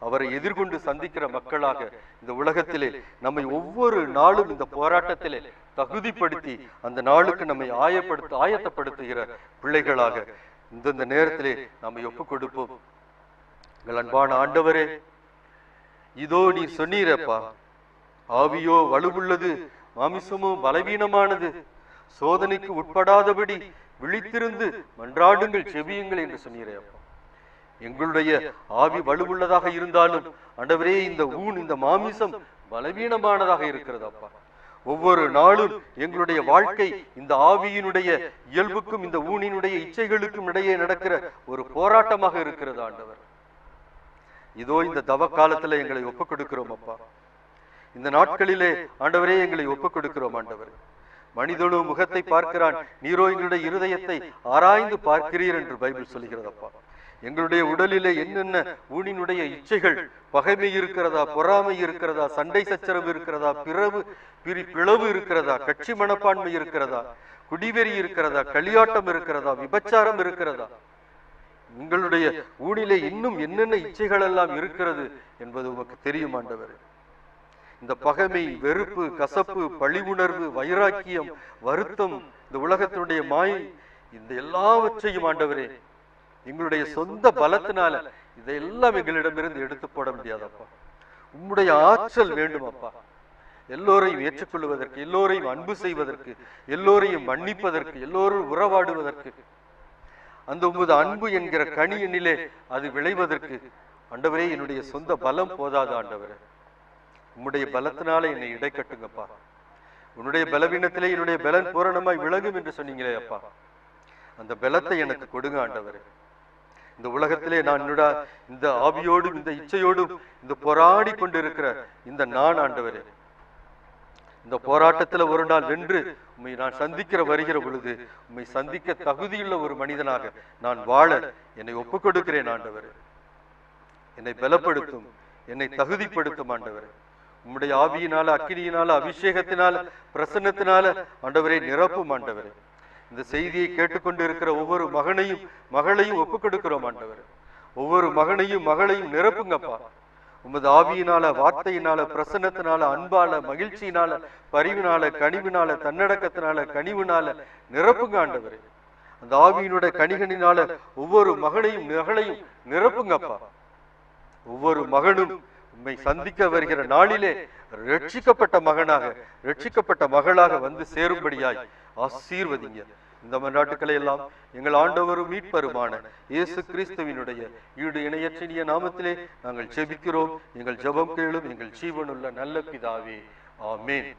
அவரை எதிர்கொண்டு சந்திக்கிற மக்களாக இந்த உலகத்திலே நம்மை ஒவ்வொரு நாளும் இந்த போராட்டத்திலே தகுதிப்படுத்தி அந்த நாளுக்கு நம்மை ஆயத்தப்படுத்துகிற பிள்ளைகளாக இந்த நேரத்திலே நம்மை ஒப்பு கொடுப்போம். எங்கள் அன்பான ஆண்டவரே, இதோ நீ சொன்னீரப்பா, ஆவியோ வலுவுள்ளது, மாமிசமோ பலவீனமானது, சோதனைக்கு உட்படாதபடி விழித்திருந்து மன்றாடுங்கள், செவியுங்கள் என்று சொன்னீரப்பா. எங்களுடைய ஆவி வலுவுள்ளதாக இருந்தாலும் ஆண்டவரே, இந்த மாமிசம் பலவீனமானதாக இருக்கிறது அப்பா. ஒவ்வொரு நாளும் எங்களுடைய வாழ்க்கை இந்த ஆவியினுடைய இயல்புக்கும் இந்த ஊனினுடைய இச்சைகளுக்கும் இடையே நடக்கிற ஒரு போராட்டமாக இருக்கிறது ஆண்டவர். இதோ இந்த தவ காலத்துல எங்களை ஒப்புக் கொடுக்கிறோம் அப்பா. இந்த நாட்களிலே ஆண்டவரே எங்களை ஒப்புக் கொடுக்கிறோம் ஆண்டவர். மனிதனோ முகத்தை பார்க்கிறான், நீரோ எங்களுடைய இருதயத்தை ஆராய்ந்து பார்க்கிறீர் என்று பைபிள் சொல்கிறதப்பா. எங்களுடைய உடலிலே என்னென்ன ஊனினுடைய இச்சைகள், பகைமை இருக்கிறதா, பொறாமை இருக்கிறதா, சண்டை சச்சரவு இருக்கிறதா, பிளவு இருக்கிறதா, கட்சி மனப்பான்மை இருக்கிறதா, குடிவெறி இருக்கிறதா, களியாட்டம் இருக்கிறதா, விபச்சாரம் இருக்கிறதா, உங்களுடைய ஊனிலே இன்னும் என்னென்ன இச்சைகள் எல்லாம் இருக்கிறது என்பது உமக்கு தெரியும் ஆண்டவர். இந்த பகைமை, வெறுப்பு, கசப்பு, பழி உணர்வு, வைராக்கியம், வருத்தம், இந்த உலகத்தினுடைய மாயை, இந்த எல்லாவற்றையும் ஆண்டவரே எங்களுடைய சொந்த பலத்தினால இதையெல்லாம் எங்களிடமிருந்து எடுத்து போட முடியாதப்பா. உம்முடைய ஆற்றல் வேண்டும் அப்பா. எல்லோரையும் ஏற்றுக்கொள்வதற்கு, எல்லோரையும் அன்பு செய்வதற்கு, எல்லோரையும் மன்னிப்பதற்கு, எல்லோரும் உறவாடுவதற்கு, அந்த உமது அன்பு என்கிற கனியினிலே அது விளைவதற்கு ஆண்டவரே என்னுடைய சொந்த பலம் போதாது ஆண்டவரே. உம்முடைய பலத்தினால என்னை இடை கட்டுங்கப்பா. உன்னுடைய பலவீனத்திலே என்னுடைய பலன் பூரணமாய் விளங்கும் என்று சொன்னீங்களே அப்பா. அந்த பலத்தை எனக்கு கொடுங்க ஆண்டவரே. இந்த உலகத்திலே நான் இந்த ஆவியோடும் இந்த இச்சையோடும் இந்த போராடி கொண்டிருக்கிற இந்த நான் ஆண்டவரே, இந்த போராட்டத்துல ஒரு நாள் வென்று உம்மை நான் சந்திக்கிற வருகிற பொழுது உம்மை சந்திக்க தகுதியுள்ள ஒரு மனிதனாக நான் வாழ என்னை ஒப்புக் கொடுக்கிறேன் ஆண்டவரே. என்னை பலப்படுத்தும், என்னை தகுதிப்படுத்தும் ஆண்டவரே. உம்முடைய ஆவியினால, அக்கினியினால, அபிஷேகத்தினால, பிரசன்னத்தினால ஆண்டவரை நிரப்பும் ஆண்டவரே. இந்த செய்தியை கேட்டுக்கொண்டு இருக்கிற ஒவ்வொரு மகளையும் ஒப்புக் கொடுக்கிறோம் ஆண்டவரே. ஒவ்வொரு மகளையும் நிரப்புங்கப்பா. உமது ஆவியினால, வார்த்தையினால, பிரசன்னத்தினால, அன்பால, மகிழ்ச்சியினால, பரிவினால, கனிவினால, தன்னடக்கத்தினால, கனிவினால நிரப்புங்க ஆண்டவரே. அந்த ஆவியினுடைய கனிகளினால ஒவ்வொரு மகளையும் நிரப்புங்கப்பா. ஒவ்வொரு மகனும் உம்மை சந்திக்க வருகிற நாளிலே ரட்சிக்கப்பட்ட மகனாக, ரட்சிக்கப்பட்ட மகளாக வந்து சேரும்படியாய் ஆசீர்வதிங்க. இந்த மன்றாட்டுக்களை எல்லாம் எங்கள் ஆண்டவரும் மீட்பருமான இயேசு கிறிஸ்துவினுடைய ஈடு இணையற்றிய நாமத்திலே நாங்கள் ஜெபிக்கிறோம். எங்கள் ஜெபம் கேளும் எங்கள் ஜீவனுள்ள நல்ல பிதாவே, ஆமென்.